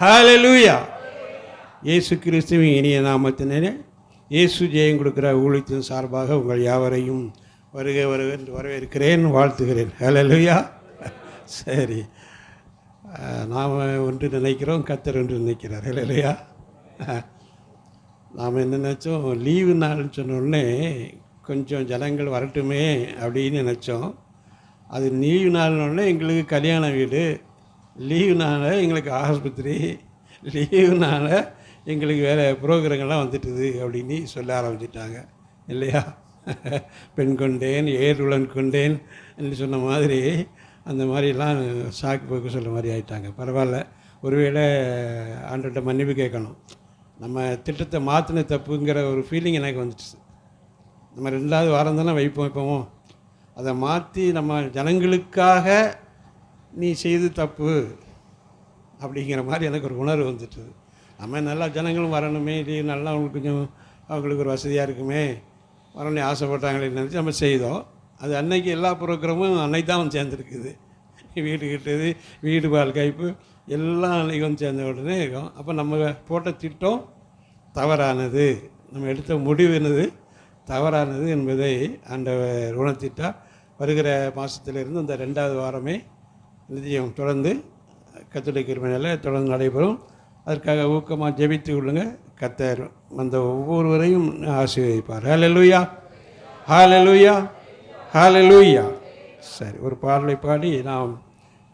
ஹல்லேலூயா. இயேசு கிறிஸ்துவின் இனிய நாமத்தினரே, இயேசு ஜெயம் கொடுக்குற ஊழியத்தின் சார்பாக உங்கள் யாவரையும் வருக வருக என்று வரவேற்கிறேன், வாழ்த்துகிறேன். ஹல்லேலூயா. சரி, நாம் ஒன்று நினைக்கிறோம், கர்த்தர் ஒன்று நினைக்கிறார். ஹல்லேலூயா. நாம் என்ன நினச்சோம், லீவு நாள்னு சொன்னோடனே கொஞ்சம் ஜனங்கள் வரட்டுமே அப்படின்னு நினச்சோம். அது லீவு நாள்னோடனே எங்களுக்கு கல்யாண வீடு, லீவுனால எங்களுக்கு ஆஸ்பத்திரி, லீவுனால எங்களுக்கு வேறு புரோகிரங்கள்லாம் வந்துட்டுது அப்படின்னு சொல்ல ஆரம்பிச்சிட்டாங்க இல்லையா? பெண் கொண்டேன் ஏருளன் கொண்டேன் என்று சொன்ன மாதிரி அந்த மாதிரிலாம் சாக்கு போக்கு சொல்கிற மாதிரி ஆகிட்டாங்க. பரவாயில்ல, ஒருவேளை ஆண்டவர்கிட்ட மன்னிப்பு கேட்கணும். நம்ம திட்டத்தை மாற்றின தப்புங்கிற ஒரு ஃபீலிங் எனக்கு வந்துடுச்சு. நம்ம 2வது வாரம் தானே வைப்போம், அதை மாற்றி நம்ம ஜனங்களுக்காக நீ செய்து தப்பு அப்படிங்கிற மாதிரி எனக்கு ஒரு உணர்வு வந்துட்டு, நம்ம நல்லா ஜனங்களும் வரணுமே, இல்லையே நல்லா அவங்களுக்கு கொஞ்சம் அவங்களுக்கு ஒரு வசதியாக இருக்குமே, வரணும்னு ஆசைப்பட்டாங்களே நினச்சி நம்ம செய்தோம். அது அன்னைக்கு எல்லா ப்ரோக்ராமும் அன்னைக்கு தான் வந்து சேர்ந்துருக்குது. வீடு கட்டுறது, வீடு பால் காய்ப்பு எல்லாம் அன்றைக்கி வந்து சேர்ந்த உடனே இருக்கும். அப்போ நம்ம போட்ட திட்டம் தவறானது, நம்ம எடுத்த முடிவு என்னது தவறானது என்பதை ஆண்டவர் உணர்த்திட்டா. வருகிற மாதத்திலிருந்து இந்த 2வது வாரமே நிச்சயம் தொடர்ந்து கர்த்தருடைய கிருபையால் தொடர்ந்து நடைபெறும். அதற்காக ஊக்கமாக ஜெபித்து கொள்ளுங்க. கர்த்தர் வந்த ஒவ்வொருவரையும் ஆசீர்வதிப்பார். ஹல்லேலூயா, ஹல்லேலூயா, ஹல்லேலூயா. சரி, ஒரு பாடலை பாடி நாம்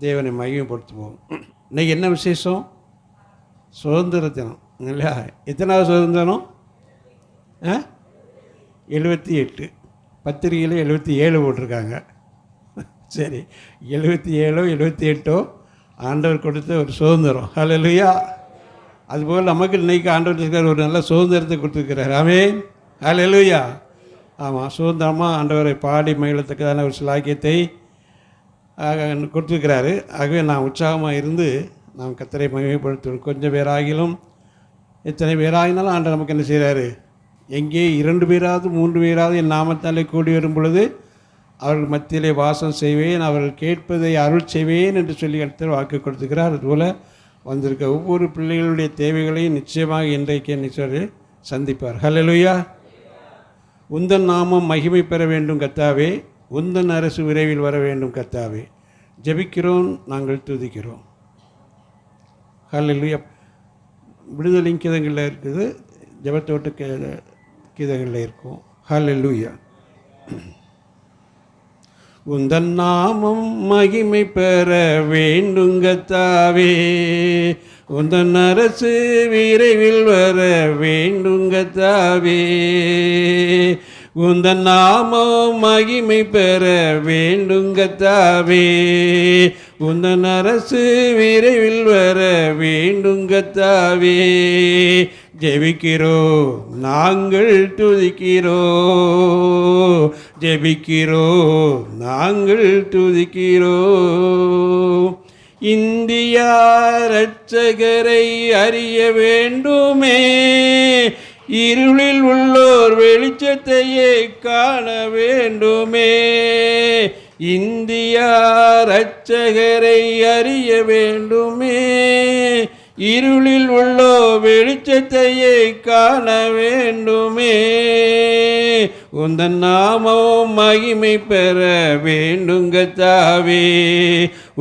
தேவனை மகிமைப்படுத்துவோம். இன்றைக்கி என்ன விசேஷம்? சுதந்திர தினம் இல்லையா? எத்தனாவது சுதந்திரம்? 78. பத்திரிகையில் 77 போட்டிருக்காங்க. சரி, 77 78 ஆண்டவர் கொடுத்த ஒரு சுதந்திரம். ஹல்லேலூயா. அதுபோல் நமக்கு இன்றைக்கி ஆண்டவர் ஒரு நல்ல சுதந்திரத்தை கொடுத்துருக்கிறார். ஆமென், ஹல்லேலூயா. ஆமாம், சுதந்திரமாக ஆண்டவரை பாடி மகிழத்தக்கதான ஒரு சிலாக்கியத்தை கொடுத்துருக்கிறாரு. ஆகவே நான் உற்சாகமாக இருந்து நாம் கர்த்தரை மகிமைப்படுத்துவோம். கொஞ்சம் பேராகிலும் எத்தனை பேராகினாலும் ஆண்டவர் நமக்கு என்ன செய்கிறாரு? எங்கே 2 பேராவது 3 பேராவது என் நாமத்தாலே கூடி வரும் பொழுது அவர்கள் மத்தியிலே வாசம் செய்வேன், அவர்கள் கேட்பதை அருள் செய்வேன் என்று சொல்லி கர்த்தர் வாக்கு கொடுத்துக்கிறார். அதுபோல் வந்திருக்க ஒவ்வொரு பிள்ளைகளுடைய தேவைகளையும் நிச்சயமாக இன்றைக்கு நிச்சயம் சந்திப்பார். ஹல்லேலூயா. உந்தன் நாமம் மகிமை பெற வேண்டும் கர்த்தாவே, உந்தன் அரசு விரைவில் வர வேண்டும் கர்த்தாவே. ஜெபிக்கிறோம், நாங்கள் துதிக்கிறோம். ஹல்லேலூயா. விடுதலை கீதங்களில் இருக்குது, ஜெபத்தோட்ட கீதங்களில் இருக்கும். ஹல்லேலூயா. உந்தன் நாமம் மகிமை பெற வேண்டும் கர்த்தாவே, உந்தன் அரசு விரைவில் வர வேண்டும் கர்த்தாவே. உந்தன் நாமம் மகிமை பெற வேண்டும் கர்த்தாவே, உந்தன் அரசு விரைவில் வர வேண்டும் கர்த்தாவே. ஜெபிக்கிறோம், நாங்கள் துதிக்கிறோம், ஜெபிக்கிறோம், நாங்கள் துதிக்கிறோம். இந்தியா இரட்சகரை அறிய வேண்டுமே, இருளில் உள்ளோர் வெளிச்சத்தையே காண வேண்டுமே. இந்தியா இரட்சகரை அறிய வேண்டுமே, இருளில் உள்ளோ வெளிச்சத்தையே காண வேண்டுமே. உந்தன் நாமம் மகிமை பெற வேண்டும் கர்த்தாவே,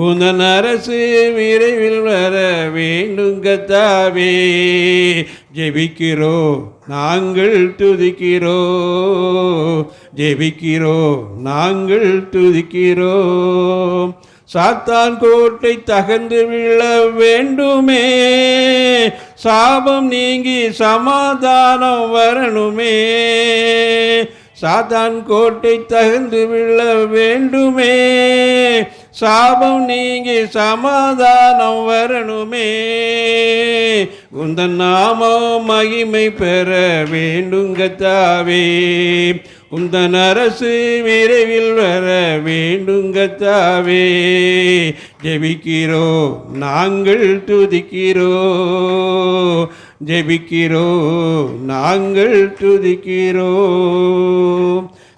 உந்தன் அரசு விரைவில் வர வேண்டும் கர்த்தாவே. ஜெபிக்கிறோம், நாங்கள் துதிக்கிறோம், ஜெபிக்கிறோம், நாங்கள் துதிக்கிறோம். சாத்தான் கோட்டை தகர்ந்து விழ வேண்டுமே, சாபம் நீங்கி சமாதானம் வரணுமே. சாத்தான் கோட்டை தகர்ந்து விழ வேண்டுமே, சாபம் நீங்கி சமாதானம் வரணுமே. உந்தன் நாமம் மகிமை பெற வேண்டும் கர்த்தாவே, உந்தன் அரசு விரைவில் வர வேண்டும் கர்த்தாவே. ஜெபிக்கிறோம், நாங்கள் துதிக்கிறோம், ஜெபிக்கிறோம், நாங்கள் துதிக்கிறோம்.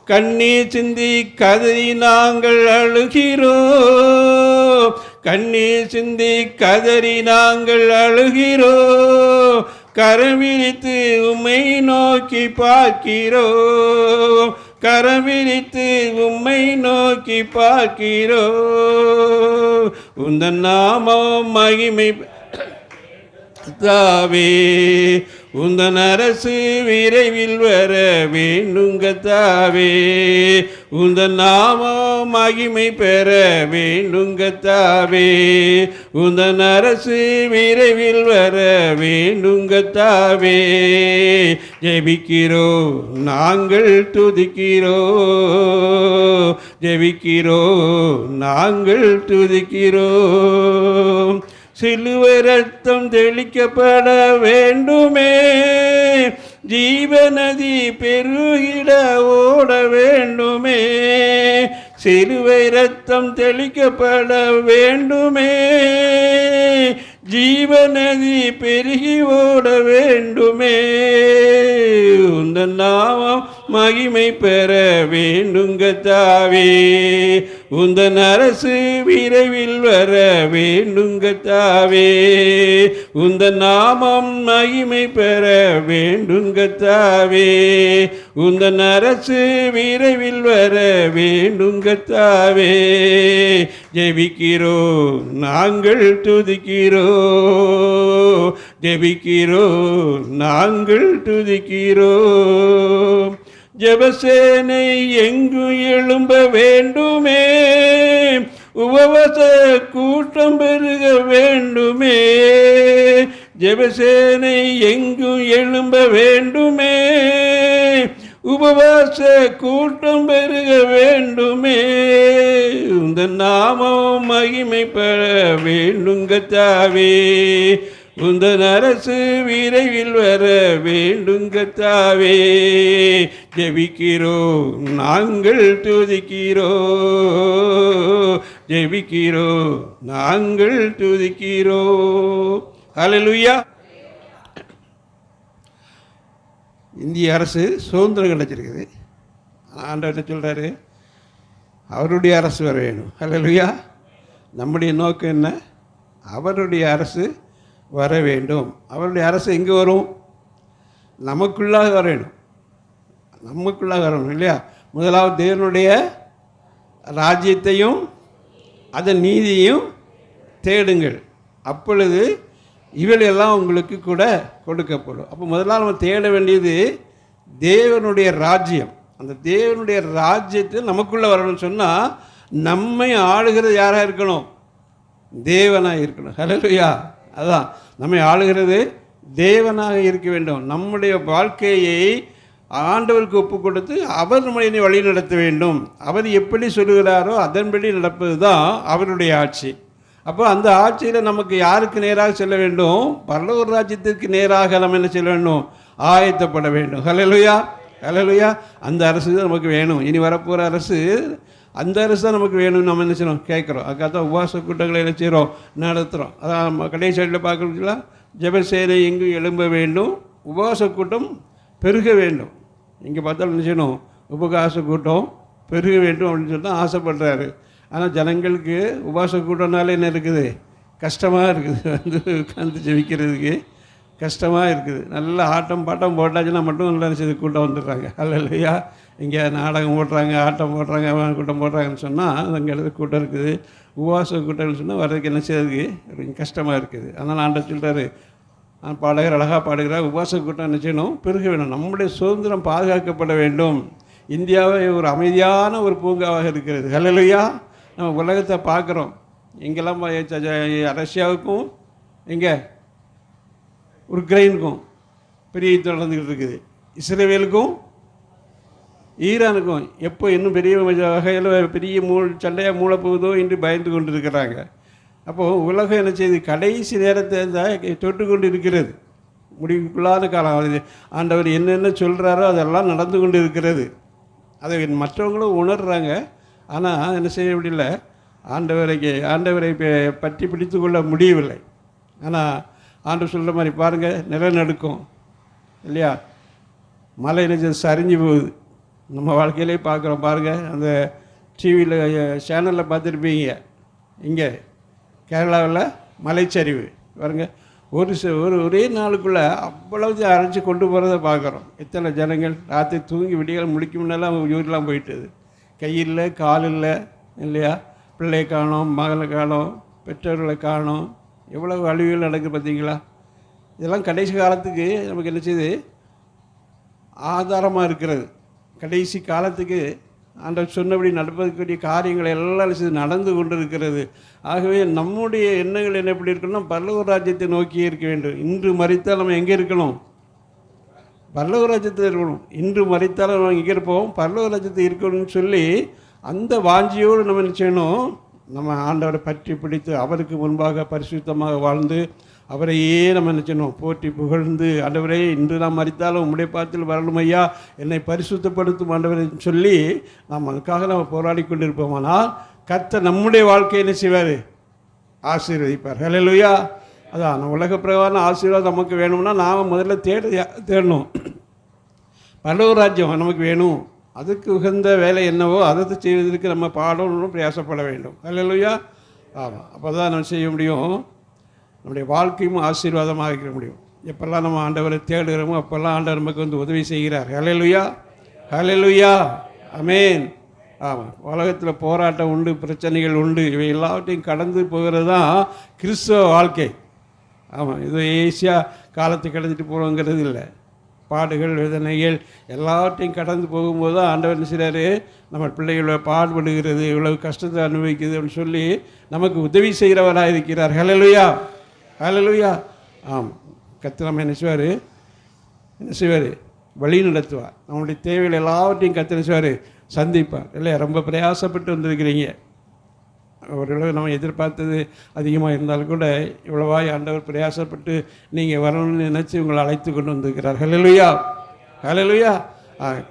கண்ணீர் சிந்தி கதறி நாங்கள் அழுகிறோம், கண்ணீர் சிந்தி கதறி நாங்கள் அழுகிறோம், கரவிரித்து உம்மை நோக்கி பார்க்கிறோம், கரவிரித்து உம்மை நோக்கி பார்க்கிறோம். உந்தன் நாமம் மகிமை தாவே, உந்தன் அரசு விரைவில் வர வேண்டுங்கத்தாவே, உந்தன் நாமம் மகிமை பெற வேண்டுங்கத்தாவே, உந்தன் அரசு விரைவில் வர வேண்டுங்கத்தாவே. ஜெபிக்கிறோ நாங்கள் துதிக்கிறோ, ஜெபிக்கிறோ நாங்கள் துதிக்கிறோ. சிலுவை ரத்தம் தெளிக்கப்பட வேண்டுமே, ஜீவநதி பெருகிட ஓட வேண்டுமே, சிலுவை ரத்தம் தெளிக்கப்பட வேண்டுமே, ஜீவநதி பெருகி ஓட வேண்டுமே. உந்தன் நாமம் மகிமை பெற வேண்டுங்கத்தாவே, உந்தன் அரசு விரைவில் வர வேண்டுங்கத்தாவே, உந்தன் நாமம் மகிமை பெற வேண்டுங்கத்தாவே, உந்தன் அரசு விரைவில் வர வேண்டுங்கத்தாவே. ஜெபிக்கிறோ நாங்கள் துதிக்கிறோ, ஜெபிக்கிறோ நாங்கள் துதிக்கிறோ. ஜெபசேனை எங்கும் எழும்ப வேண்டுமே, உபவாச கூட்டம் பெருக வேண்டுமே, ஜெபசேனை எங்கும் எழும்ப வேண்டுமே, உபவாச கூட்டம் பெருக வேண்டுமே. உந்தன் நாமம் மகிமை பெற வேண்டுங்கத்தாவே, உந்தன் அரசு விரைவில் வர வேண்டுங்கத்தாவே. ஜெபிக்கிறோ நாங்கள் துதிக்கிறோ, ஜெபிக்கிறோ நாங்கள் துதிக்கிறோ. ஹல்லேலூயா. இந்திய அரசு சுதந்திரம் கிடைச்சிருக்குது. ஆண்டவர் என்ன சொல்கிறாரு? அவருடைய அரசு வர வேணும். ஹல்லேலூயா. நம்முடைய நோக்கம் என்ன? அவருடைய அரசு வர வேண்டும். அவருடைய அரசு எங்கே வரும்? நமக்குள்ளாக வரணும், நமக்குள்ளாக வரணும் இல்லையா? முதலாவது தேவனுடைய ராஜ்யத்தையும் அதன் நீதியையும் தேடுங்கள், அப்பொழுது இவையெல்லாம் உங்களுக்கு கூட கொடுக்கப்படும். அப்போ முதலாக நம்ம தேட வேண்டியது தேவனுடைய ராஜ்யம். அந்த தேவனுடைய ராஜ்யத்தில் நமக்குள்ளே வரணும்னு சொன்னால் நம்மை ஆளுகிறது யாராக இருக்கணும்? தேவனாக இருக்கணும். ஹல்லேலூயா. அதான் நம்மை ஆளுகிறது தேவனாக இருக்க வேண்டும். நம்முடைய வாழ்க்கையை ஆண்டவருக்கு ஒப்பு கொடுத்து அவர் நம்மளை வழி நடத்த வேண்டும். அவர் எப்படி சொல்லுகிறாரோ அதன்படி நடப்பது தான் அவருடைய ஆட்சி. அப்போ அந்த ஆட்சியில் நமக்கு யாருக்கு நேராக செல்ல வேண்டும்? பரலோக ராஜ்யத்திற்கு நேராக நம்ம என்ன செல்ல வேண்டும்? ஆயத்தப்பட வேண்டும். ஹல்லேலூயா, ஹல்லேலூயா. அந்த அரசு தான் நமக்கு வேணும். இனி வரப்போகிற அரசு, அந்த அரசு தான் நமக்கு வேணும்னு நம்ம என்ன செய்யணும்? கேட்குறோம். அதுக்காக தான் உபவாச கூட்டங்களை என்ன செய்கிறோம்? நடத்துகிறோம். அதான் கடைசி சைடில் பார்க்குறீங்களா? ஜெபசேனை எங்கும் எழும்ப வேண்டும், உபவாச கூட்டம் பெருக வேண்டும். இங்கே பார்த்தாலும் என்ன செய்யணும்? உபவாச கூட்டம் பெருக வேண்டும் அப்படின்னு சொல்லி தான் ஆசைப்படுறாரு. ஆனால் ஜனங்களுக்கு உபவாச கூட்டம்னால என்ன இருக்குது? கஷ்டமாக இருக்குது. உட்காந்து ஜெபிக்கிறதுக்கு கஷ்டமாக இருக்குது. நல்ல ஆட்டம் பாட்டம் போட்டாச்சுன்னா மட்டும் நல்லா செய்து கூட்டம் வந்துடுறாங்க. அல்லையா? இங்கே நாடகம் போடுறாங்க, ஆட்டம் போடுறாங்க, கூட்டம் போடுறாங்கன்னு சொன்னால் அங்கே இடத்துல கூட்டம் இருக்குது. உபவாச கூட்டம்னு சொன்னால் வர்றதுக்கு என்ன செய்யறதுக்கு கொஞ்சம் கஷ்டமாக இருக்குது. அதனால் ஆண்டவர் சொல்கிறாரு, பாடகர் அழகாக பாடுகிறார், உபவாச கூட்டம் என்ன செய்யணும்? பெருக வேணும். நம்முடைய சுதந்திரம் பாதுகாக்கப்பட வேண்டும். இந்தியாவை ஒரு அமைதியான ஒரு பூங்காவாக இருக்கிறது. ஹல்லேலூயா. நம்ம உலகத்தை பார்க்குறோம். எங்கெல்லாம் ரஷ்யாவுக்கும் எங்கே உக்ரைனுக்கும் பெரிய யுத்தம் நடந்துக்கிட்டு இருக்குது. இஸ்ரேலுக்கும் ஈரானுக்கும் எப்போ இன்னும் பெரிய வகையில் பெரிய சண்டையாக மூளை போகுதோ என்று பயந்து கொண்டு இருக்கிறாங்க. அப்போது உலகம் என்ன செய்யுது? கடைசி நேரத்தை தொட்டு கொண்டு இருக்கிறது. முடிவுக்குள்ளான காலம். ஆண்டவர் என்னென்ன சொல்கிறாரோ அதெல்லாம் நடந்து கொண்டு இருக்கிறது. அதை மற்றவங்களும் உணர்கிறாங்க. ஆனால் என்ன செய்ய முடியல? ஆண்டவரை பற்றி பிடித்து கொள்ள முடியவில்லை. ஆனால் ஆண்டவர் சொல்கிற மாதிரி பாருங்கள், நிலநடுக்கம் இல்லையா? மழை என்ன சரிஞ்சு போகுது. நம்ம வாழ்க்கையிலே பார்க்குறோம். பாருங்கள், அந்த டிவியில் சேனலில் பார்த்துருப்பீங்க. இங்கே கேரளாவில் மலைச்சரிவு பாருங்க, ஒரே நாளுக்குள்ளே அவ்வளவு அரைச்சி கொண்டு போகிறத பார்க்குறோம். எத்தனை ஜனங்கள் ராத்திரி தூங்கி விடியல் முடிக்கும் முன்னெல்லாம் உயிரெலாம் போயிட்டுது. கையில் கால் இல்லை இல்லையா, பிள்ளை காணோம், மகளை காணோம், பெற்றோர்களை காணோம், எவ்வளவு அழிவுகள் நடக்குது பார்த்தீங்களா? இதெல்லாம் கடைசி காலத்துக்கு நமக்கு என்ன செய்யுது, ஆதாரமாக இருக்கிறது. கடைசி காலத்துக்கு ஆண்டவர் சொன்னபடி நடப்பதற்குரிய காரியங்கள் எல்லாம் நடந்து கொண்டு இருக்கிறது. ஆகவே நம்முடைய எண்ணங்கள் என்ன எப்படி இருக்கணும், பரலோக ராஜ்யத்தை நோக்கியே இருக்க வேண்டும். இன்று மரித்தால் நம்ம எங்கே இருக்கணும், பரலோக ராஜ்யத்தில் இருக்கணும். இன்று மரித்தால் நம்ம எங்கே இருப்போம், பரலோக ராஜ்யத்தை இருக்கணும்னு சொல்லி அந்த வாஞ்சியோடு நம்ம என்ன செய்யணும், நம்ம ஆண்டவரை பற்றி பிடித்து அவருக்கு முன்பாக பரிசுத்தமாக வாழ்ந்து அவரையே நம்ம நினைச்சணும், போற்றி புகழ்ந்து, ஆண்டவரே இன்று நாம் மரித்தாலும் உம்முடைய பாதத்தில் வரணும் ஐயா, என்னை பரிசுத்தப்படுத்தும் ஆண்டவரை சொல்லி நாம் அதுக்காக நம்ம போராடி கொண்டிருப்போமானால் கர்த்தர் நம்முடைய வாழ்க்கையை என்ன செய்வார், ஆசீர்வதிப்பார். ஹல்லேலூயா. அதான் நம்ம உலக பிரகாரம் ஆசீர்வாதம் நமக்கு வேணும்னா நாம் முதல்ல தேடணும். பரலோக ராஜ்யம் நமக்கு வேணும், அதுக்கு உகந்த வேலை என்னவோ அதை செய்வதற்கு நம்ம பாடணும், பிரயாசப்பட வேண்டும். ஹல்லேலூயா. ஆமாம், அப்போ தான் நம்ம செய்ய முடியும், நம்முடைய வாழ்க்கையும் ஆசீர்வாதமாக இருக்க முடியும். எப்பெல்லாம் நம்ம ஆண்டவரை தேடுகிறோமோ அப்போல்லாம் ஆண்டவர் நமக்கு உதவி செய்கிறார். ஹல்லேலூயா, ஹல்லேலூயா, ஆமென். ஆமாம், உலகத்தில் போராட்டம் உண்டு, பிரச்சனைகள் உண்டு, இவை எல்லாவற்றையும் கடந்து போகிறது தான் கிறிஸ்தவ வாழ்க்கை. ஆமாம், இது ஈஸியாக காலத்தை கடந்துட்டு போகிறோங்கிறது இல்லை. பாடுகள், வேதனைகள் எல்லாவற்றையும் கடந்து போகும்போது தான் ஆண்டவர் என்ன செய்கிறாரு, நம்ம பிள்ளைகளை பாடுபடுகிறது, இவ்வளவு கஷ்டத்தை அனுபவிக்குது அப்படின்னு சொல்லி நமக்கு உதவி செய்கிறவராக இருக்கிறார். ஹல்லேலூயா, ஹல்லேலூயா. ஆம், கர்த்தர் நம்ம என்ன செய்வார், வழி நடத்துவார். நம்மளுடைய தேவைகள் எல்லாவற்றையும் கர்த்தர் என்ன செய்வார், சந்திப்பார். இல்லையா, ரொம்ப பிரயாசப்பட்டு வந்திருக்கிறீங்க. ஓரளவு நம்ம எதிர்பார்த்தது அதிகமாக இருந்தாலும் கூட இவ்வளவாய் ஆண்டவர் பிரயாசப்பட்டு நீங்கள் வரணும்னு நினச்சி உங்களை அழைத்து கொண்டு வந்திருக்கிறார். ஹல்லேலூயா, ஹல்லேலூயா.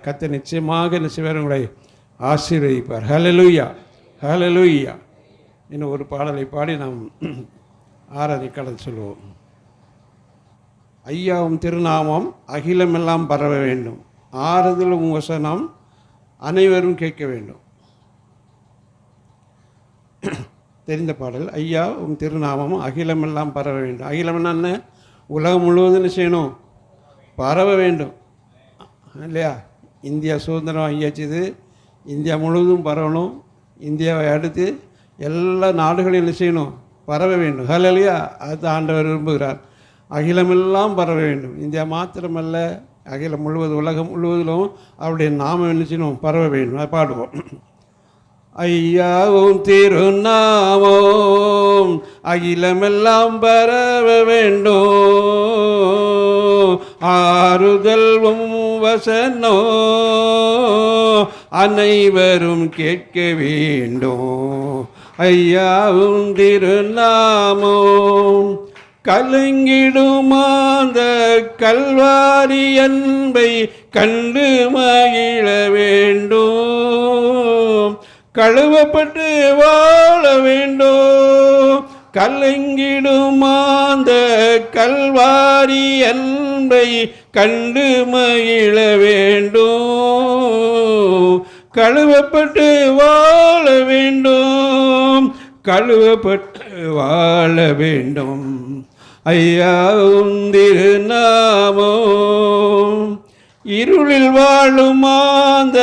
கர்த்தர் நிச்சயமாக என்ன செய்வார், உங்களை ஆசீர்வதிப்பார். ஹல்லேலூயா, ஹல்லேலூயா. இன்னும் ஒரு பாடலை பாடி நாம் ஆராதனை கடந்து சொல்லுவோம். ஐயாவும் திருநாமம் அகிலமெல்லாம் பரவ வேண்டும், ஆறுதலும் வசனம் அனைவரும் கேட்க வேண்டும். தெரிந்த பாடல். ஐயா உம் திருநாமம் அகிலமெல்லாம் பரவ வேண்டும். அகிலம்னா என்ன, உலகம் முழுவதும் செய்யணும், பரவ வேண்டும் இல்லையா? இந்தியா சுதந்திரம் ஐயாச்சுது, இந்தியா முழுவதும் பரவணும். இந்தியாவை அடுத்து எல்லா நாடுகளையும் என்ன செய்யணும், பரவ வேண்டும். ஹல்லேலூயா. அது ஆண்டவர் விரும்புகிறார், அகிலமெல்லாம் பரவ வேண்டும். இந்தியா மாத்திரமல்ல, அகிலம் முழுவதும், உலகம் முழுவதிலும் அவருடைய நாமம் என்ன செய்யணும், பரவ வேண்டும். அதை பாடுவோம். ஐயாவும் திருநாமம் அகிலமெல்லாம் பரவ வேண்டும், ஆறுதலும் வசனோ அனைவரும் கேட்க வேண்டும். ஐயாவும் திருநாமம் கலங்கிடுமாந்த கல்வாரி அன்பை கண்டு மகிழ வேண்டும், கழுவப்பட்டு வாழ வேண்டும். கலங்கிடுமாந்த கல்வாரி அன்பை கண்டு மகிழ வேண்டும், கழுவப்பட்டு வாழ வேண்டும், கழுவப்பட்டு வாழ வேண்டும். ஐயாவும் திருநாமம் இருளில் வாழும் அந்த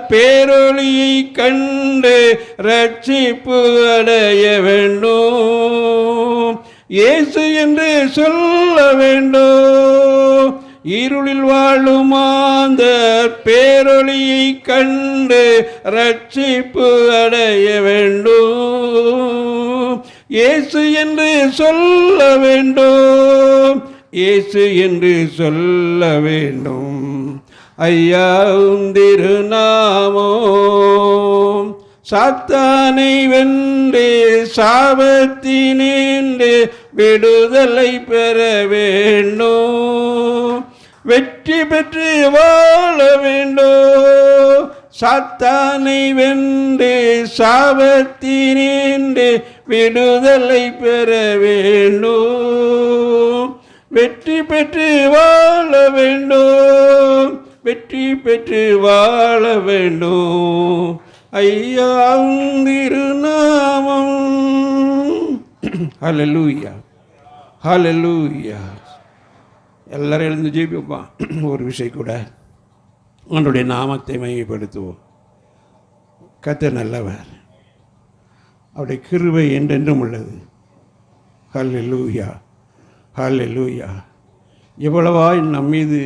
பேரொளியை கண்டு ரட்சிப்பு அடைய வேண்டும், இயேசு என்று சொல்ல வேண்டும். இருளில் வாழும் அந்த பேரொளியை கண்டு ரட்சிப்பு அடைய வேண்டும், இயேசு என்று சொல்ல வேண்டும், இயேசு என்று சொல்ல வேண்டும். ஐயாவும் திருநாமம் சாத்தானை வென்று சாபத்தினின்று விடுதலை பெற வேண்டும், வெற்றி பெற்று வாழ வேண்டும். சாத்தானை வென்று சாபத்தினின்று விடுதலை பெற வேண்டும், வெற்றி பெற்று வாழ வேண்டும், வெற்றி பெற்று வாழ வேண்டும். ஐயாவும் திருநாமம். ஹல்லேலூயா, ஹல்லேலூயா. எல்லாரும் எழுந்து ஜெபிப்போம். ஒரு விஷயம் கூட அவனுடைய நாமத்தை மையப்படுத்துவோம். கர்த்தர் நல்லவர், அவருடைய கிருபை என்றென்றும் உள்ளது. ஹல்லேலூயா, ஹல்லேலூயா. எவ்வளவாய் நம் மீது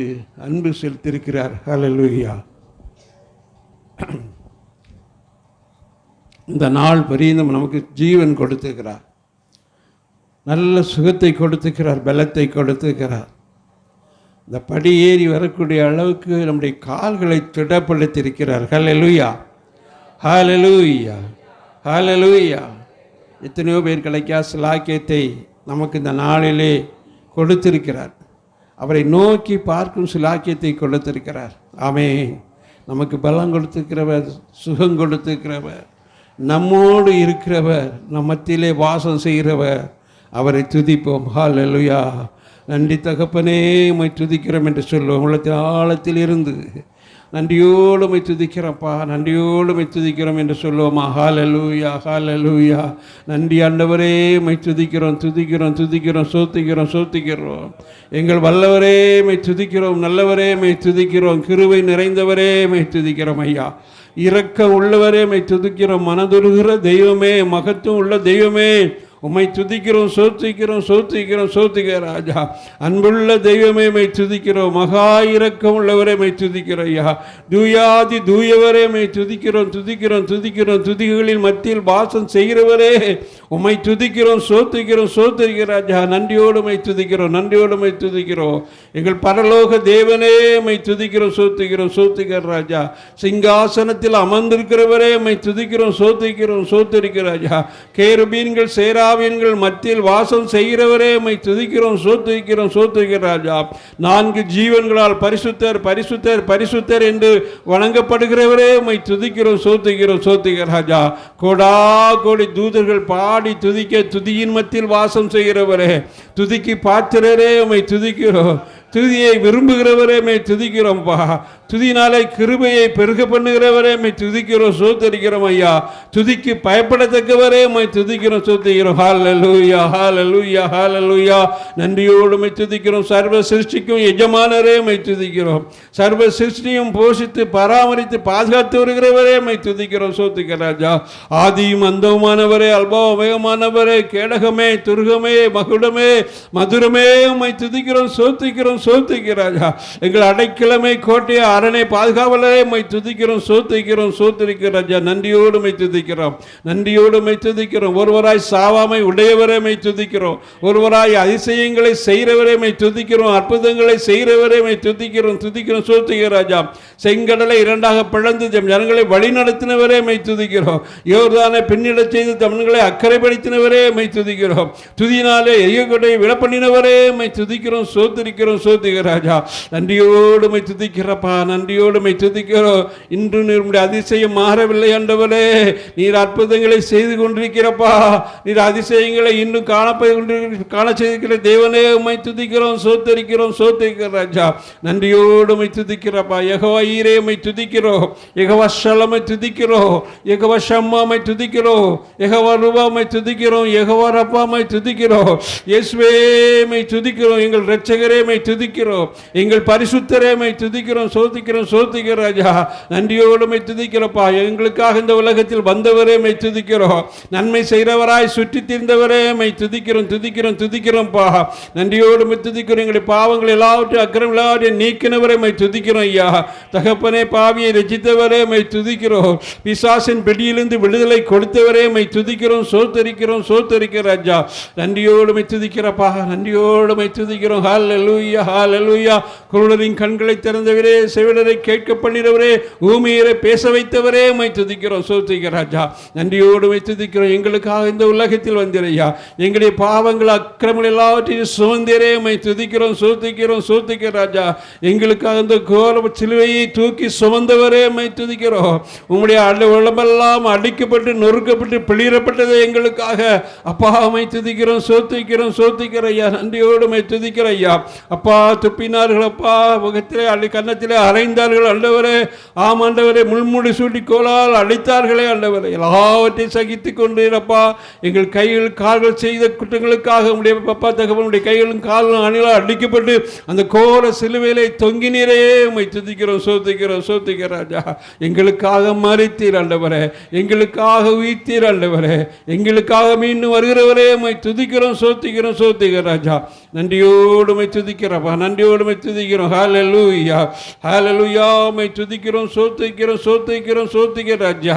அன்பு செலுத்தியிருக்கிறார். ஹல்லேலூயா. இந்த நாள் பரியந்தம் நமக்கு ஜீவன் கொடுத்திருக்கிறார், நல்ல சுகத்தை கொடுத்திருக்கிறார், பலத்தை கொடுத்திருக்கிறார். இந்த படி ஏறி வரக்கூடிய அளவுக்கு நம்முடைய கால்களை திடப்படுத்தியிருக்கிறார். ஹல்லேலூயா, ஹல்லேலூயா, ஹல்லேலூயா. எத்தனையோ பேர் கிடைக்காத சிலாக்கியத்தை நமக்கு இந்த நாளிலே கொடுத்திருக்கிறார். அவரை நோக்கி பார்க்கும் சிலாக்கியத்தை கொடுத்திருக்கிறார். ஆமென். நமக்கு பலம் கொடுத்திருக்கிறவர், சுகம் கொடுத்திருக்கிறவர், நம்மோடு இருக்கிறவர், நம் மத்தியிலே வாசம் செய்கிறவர். அவரை துதிப்போம். ஹல்லேலூயா. நன்றி தகப்பனே, உம்மை துதிக்கிறோம் என்று சொல்லுவோம். உள்ளத்தின் ஆழத்தில் இருந்து நன்றியோடு உம்மை துதிக்கிறோம்ப்பா, நன்றியோடு உம்மை துதிக்கிறோம் என்று சொல்லுவோமா? ஹல்லேலூயா, ஹல்லேலூயா. நன்றி ஆண்டவரே, உம்மை துதிக்கிறோம், துதிக்கிறோம், துதிக்கிறோம், சோத்திக்கிறோம், சோத்திக்கிறோம். எங்கள் வல்லவரே உம்மை துதிக்கிறோம், நல்லவரே உம்மை துதிக்கிறோம், கிருபை நிறைந்தவரே உம்மை துதிக்கிறோம் ஐயா. இரக்கம் உள்ளவரே உம்மை துதிக்கிறோம், மனதுருகிற தெய்வமே, மகத்துவம் உள்ள தெய்வமே உம்மை துதிக்கிறோம், சோத்திக்கிறோம், சோத்திக்கிறோம், சோத்திக்கிற ராஜா. அன்புள்ள தெய்வமே உம்மை துதிக்கிறோம், மகா இரக்கம் உள்ளவரே உம்மை துதிக்கிறோம் ஐயா. தூயாதி தூயவரே உம்மை துதிக்கிறோம், துதிக்கிறோம், துதிக்கிறோம். துதிகளின் மத்தியில் வாசம் செய்கிறவரே உம்மை துதிக்கிறோம், சோத்திக்கிறோம், சோத்திக்கிற ராஜா. நன்றியோடு உம்மை துதிக்கிறோம், நன்றியோடு உம்மை துதிக்கிறோம். எங்கள் பரலோக தேவனே உம்மை துதிக்கிறோம், சோத்திக்கிறோம், சோத்திக்கிற ராஜா. சிங்காசனத்தில் அமர்ந்திருக்கிறவரே உம்மை துதிக்கிறோம், சோத்திக்கிறோம், சோத்திருக்கிற ராஜா. கேருபீன்கள் சேரா மத்தியில் வாசம் செய்கிறவரே உம்மை துதிக்கிறோம், சோத்திக்கிறோம், சோத்திக்கிற ராஜா. 4 ஜீவன்களால் பரிசுத்தர், பரிசுத்தர், பரிசுத்தர் என்று வணங்கப்படுகிறவரே உம்மை துதிக்கிறோம், சோத்திக்கிறோம், சோத்திக்கிற ராஜா. கோடா கோடி தூதர்கள் பாடி துதிக்க துதியின் மத்தியில் வாசம் செய்கிறவரே, துதிக்கு பாத்திரரே உம்மை துதிக்கிறோம். துதியை விரும்புகிறவரே உம்மை துதிக்கிறோம்ப்பா. துதினாலே கிருபையை பெருக பண்ணுகிறவரே உம்மை துதிக்கிறோம், சோத்தரிக்கிறோம் ஐயா. துதிக்கு பயப்படத்தக்கவரே உம்மை துதிக்கிறோம், சோத்திக்கிறோம். ஹல்லேலூயா, ஹல்லேலூயா, ஹல்லேலூயா. நன்றியோடு உம்மை துதிக்கிறோம். சர்வ சிருஷ்டிக்கும் எஜமானரே உம்மை துதிக்கிறோம். சர்வ சிருஷ்டியும் போஷித்து பராமரித்து பாதுகாத்து வருகிறவரே உம்மை துதிக்கிறோம், சோத்திக்கிற ராஜா. ஆதியும் அந்தவுமானவரே, அல்பா ஒமேகமானவரே, கேடகமே, துருகமே, மகுடமே, மதுரமே உம்மை துதிக்கிறோம், சோத்திக்கிறோம், சோத்திக்கிற ராஜா. எங்கள் அடைக்கலமே, கோட்டையை, அரணை, பாதுகாவலரே உம்மை துதிக்கிறோம், சோத்திக்கிறோம், சோத்திரிக்கிற ராஜா. நன்றியோடு உம்மை துதிக்கிறோம், நன்றியோடு உம்மை துதிக்கிறோம். ஒருவராய் சாவாமை உடையவரே உம்மை துதிக்கிறோம். ஒருவராய் அதிசயங்களை செய்கிறவரே உம்மை துதிக்கிறோம். அற்புதங்களை செய்கிறவரே உம்மை துதிக்கிறோம், துதிக்கிறோம், சோத்திக்கிற ராஜா. செங்கடலை 2ஆக பிளந்து ஜனங்களை வழி நடத்தினவரே உம்மை துதிக்கிறோம். யோர்தானை பின்னிடச் செய்து தமிழ்களை அக்கறைப்படுத்தினவரே உம்மை துதிக்கிறோம். துதியினாலே எரியக்கொடையை விழப்பண்ணினவரே உம்மை துதிக்கிறோம், சோத்திரிக்கிறோம், சோத்திக்கிற ராஜா. நன்றியோடு உம்மை துதிக்கிறப்பா, நன்றியோடு உம்மை துதிக்கிறோம். இன்று நீருடைய அதிசயம் மாறவில்லை ஆண்டவரே. நீர் அற்புதங்களை செய்து கொண்டிருக்கிறப்பா, நீர் அதிசயங்களை இன்னும் காண செய்திருக்கிற தேவனே உம்மை துதிக்கிறோம், சோத்தரிக்கிறோம், சோத்தரிக்கிற ராஜா. நன்றியோடு உம்மை துதிக்கிறப்பா. யெகோவா ஈரே உம்மை துதிக்கிறோம், யெகோவா ஷலமை துதிக்கிறோம், யெகோவா ஷம்மா உம்மை துதிக்கிறோம், யெகோவா ரூபா உம்மை துதிக்கிறோம், யெகோவா ரப்பா உம்மை துதிக்கிறோம், இயேசுவே உம்மை துதிக்கிறோம், எங்கள் இரட்சகரே உம்மை துதிக்கிறோம், எங்கள் பரிசுத்தரே உம்மை துதிக்கிறோம், சோத்திக்கிறோம், சோத்திக்கிற ராஜா. நன்றியோடு உம்மை துதிக்கிறப்பா. எங்களுக்காக இந்த உலகத்தில் வந்தவரே உம்மை துதிக்கிறோம். நன்மை செய்கிறவராய் சுற்றி தீர்ந்தவரே உம்மை துதிக்கிறோம், துதிக்கிறோம், துதிக்கிறோம்ப்பா. நன்றியோடு உம்மை துதிக்கிறோம். எங்களுடைய பாவங்கள் எல்லாவற்றையும் அக்கிரமம் எல்லாவற்றையும் நீக்கினவரை உம்மை துதிக்கிறோம் ஐயா. தகப்பனே, பாவியை ரட்சித்தவரே உம்மை துதிக்கிறோம். பிசாசின் பிடியிலிருந்து விடுதலை கொடுத்தவரே உம்மை துதிக்கிறோம், சோத்தரிக்கிறோம், சோத்தரிக்கிற ராஜா. நன்றியோடு உம்மை துதிக்கிறப்பா, நன்றியோடு உம்மை துதிக்கிறோம். ஹல்லேலூயா, ஹல்லேலூயா. குருடரின் கண்களை திறந்தவரே, செவிடரை கேட்க பண்ணினவரே, ஊமையரை பேச வைத்தவரே உம்மை துதிக்கிறோம், சோத்திக்கிற ராஜா. நன்றியோடு உம்மை துதிக்கிறோம். எங்களுக்காக இந்த உலகத்தில் வந்திரையா, எங்களுடைய பாவங்கள் அக்கிரமங்கள் எல்லாவற்றையும் சுமந்தரே உம்மை துதிக்கிறோம், சோத்திக்கிறோம், சோத்திக்கிற ராஜா. எங்களுக்காக இந்த கோர சிலுவையை தூக்கி சுமந்தவரே உம்மை துதிக்கிறோம். உம்முடைய உடம்பெல்லாம் அடிக்கப்பட்டு நொறுக்கப்பட்டு பிளிரப்பட்டது எங்களுக்காக அப்பா உம்மை துதிக்கிறோம், சோத்திக்கிறோம், சோத்திக்கிற ஐயா. நன்றியோடு உம்மை துதிக்கிற ஐயா. அப்பா துப்பினார்கள், அப்பா முகத்திலே கன்னத்திலே அறைந்தார்கள் ஆண்டவரே. ஆம் ஆண்டவரே, முள்முடி சூட்டி கோலால் அடைத்தார்களே ஆண்டவரே. எல்லாவற்றையும் சகித்து கொண்டீரப்பா. எங்கள் கைகள் கால்கள் செய்த குற்றங்களுக்காக உடைய பப்பா தகவனுடைய கைகளும் கால்களும் அணிலால் அடிக்கப்பட்டு அந்த கோர சிலுவையிலே தொங்கினீரே. உம்மை துதிக்கிறோம், சோத்திக்கிறோம், சோத்திக்கிற ராஜா. எங்களுக்காக மரித்தீர் ஆண்டவரே, எங்களுக்காக உயிர்த்தீர் ஆண்டவரே, எங்களுக்காக மீண்டும் வருகிறவரே. உம்மை துதிக்கிறோம், சோத்திக்கிறோம், சோத்திக்கிற ராஜா. நன்றியோடு உம்மை துதிக்கிறப்பா, நன்றியோடு உம்மை துதிக்கிறோம். ஹல்லேலூயா, ஹல்லேலூயா. உம்மை துதிக்கிறோம், சோத்திக்கிறோம், சோத்திக்கிறோம், சோத்திக்கிற ராஜா.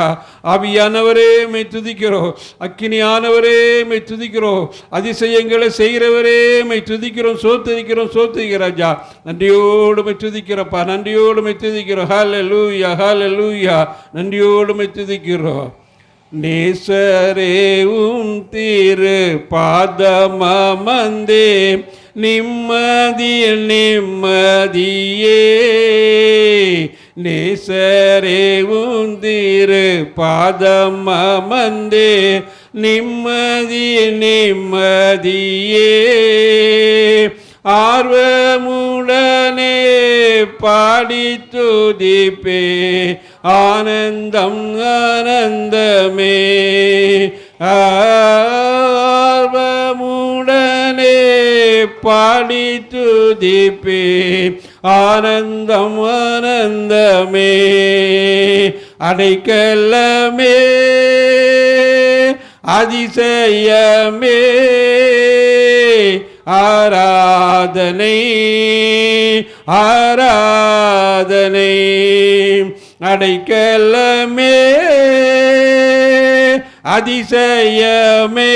ஆவியானவரே உம்மை துதிக்கிறோம், அக்கினியானவரே உம்மை துதிக்கிறோம், அதிசயங்களை செய்கிறவரே உம்மை துதிக்கிறோம், சோத்திக்கிறோம், சோத்திக்கிற ராஜா. நன்றியோடு உம்மை துதிக்கிறப்பா, நன்றியோடு உம்மை துதிக்கிறோம். ஹல்லேலூயா, ஹல்லேலூயா. நன்றியோடு உம்மை துதிக்கிறோம். நேசரே உம் திரு பாதமமர்ந்தே நிம்மதியில் நிம்மதியே. நேசரே உம் திரு பாதமமர்ந்தே நிம்மதியில் நிம்மதியே. ஆர்வமுடனே பாடி துதிப்பே, ஆனந்தம் ஆனந்தமே. ஆர்வமுடனே பாடி துதிப்பே, ஆனந்தம் ஆனந்தமே. அடைக்கலமே, அதிசயமே, ஆராதனை ஆராதனை. அடைக்கலமே, அதிசயமே,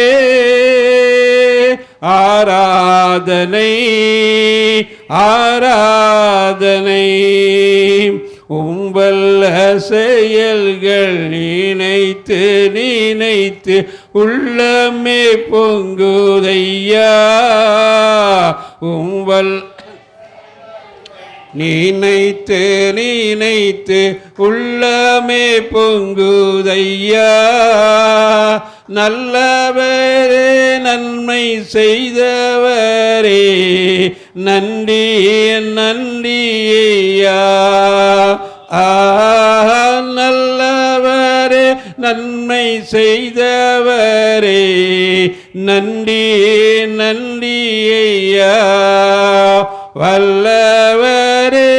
ஆராதனை ஆராதனை. உம்பல்ல செயல்கள் நினைத்து நினைத்து உள்ளமே பொங்குதையா. உம்பல் நினைத்து நினைத்து உள்ளமே பொங்குதையா. நல்லவரே நன்மை செய்தவரே நன்றி நன்றியா. நல்லவரே நன்மை செய்தவரே நன்றி நன்றியா. வல்லவரே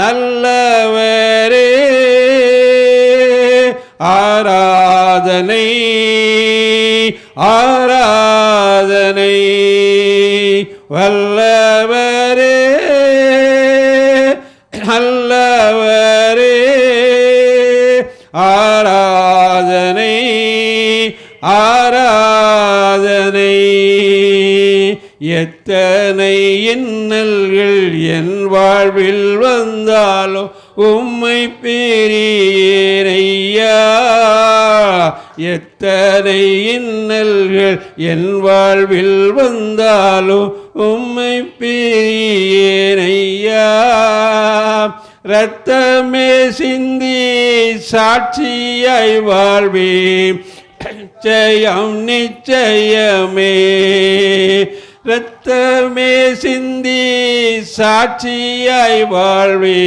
நல்லவரே ஆராதனை ஆராதனை. வல்லவரே நல்லவரே ஆராதனை ஆராதனை. எத்தனை இன்னல்கள் என் வாழ்வில் வந்தாலோ உம்மை பிரியேனையா. எத்தனை இன்னல்கள் என் வாழ்வில் வந்தாலோ உம்மை பிரியேனையா. இரத்தமே சிந்தி சாட்சியாய் வாழ்வேன், நிச்சயம் நிச்சயமே. இரத்தமே சிந்தி சாட்சியாய் வாழ்வே,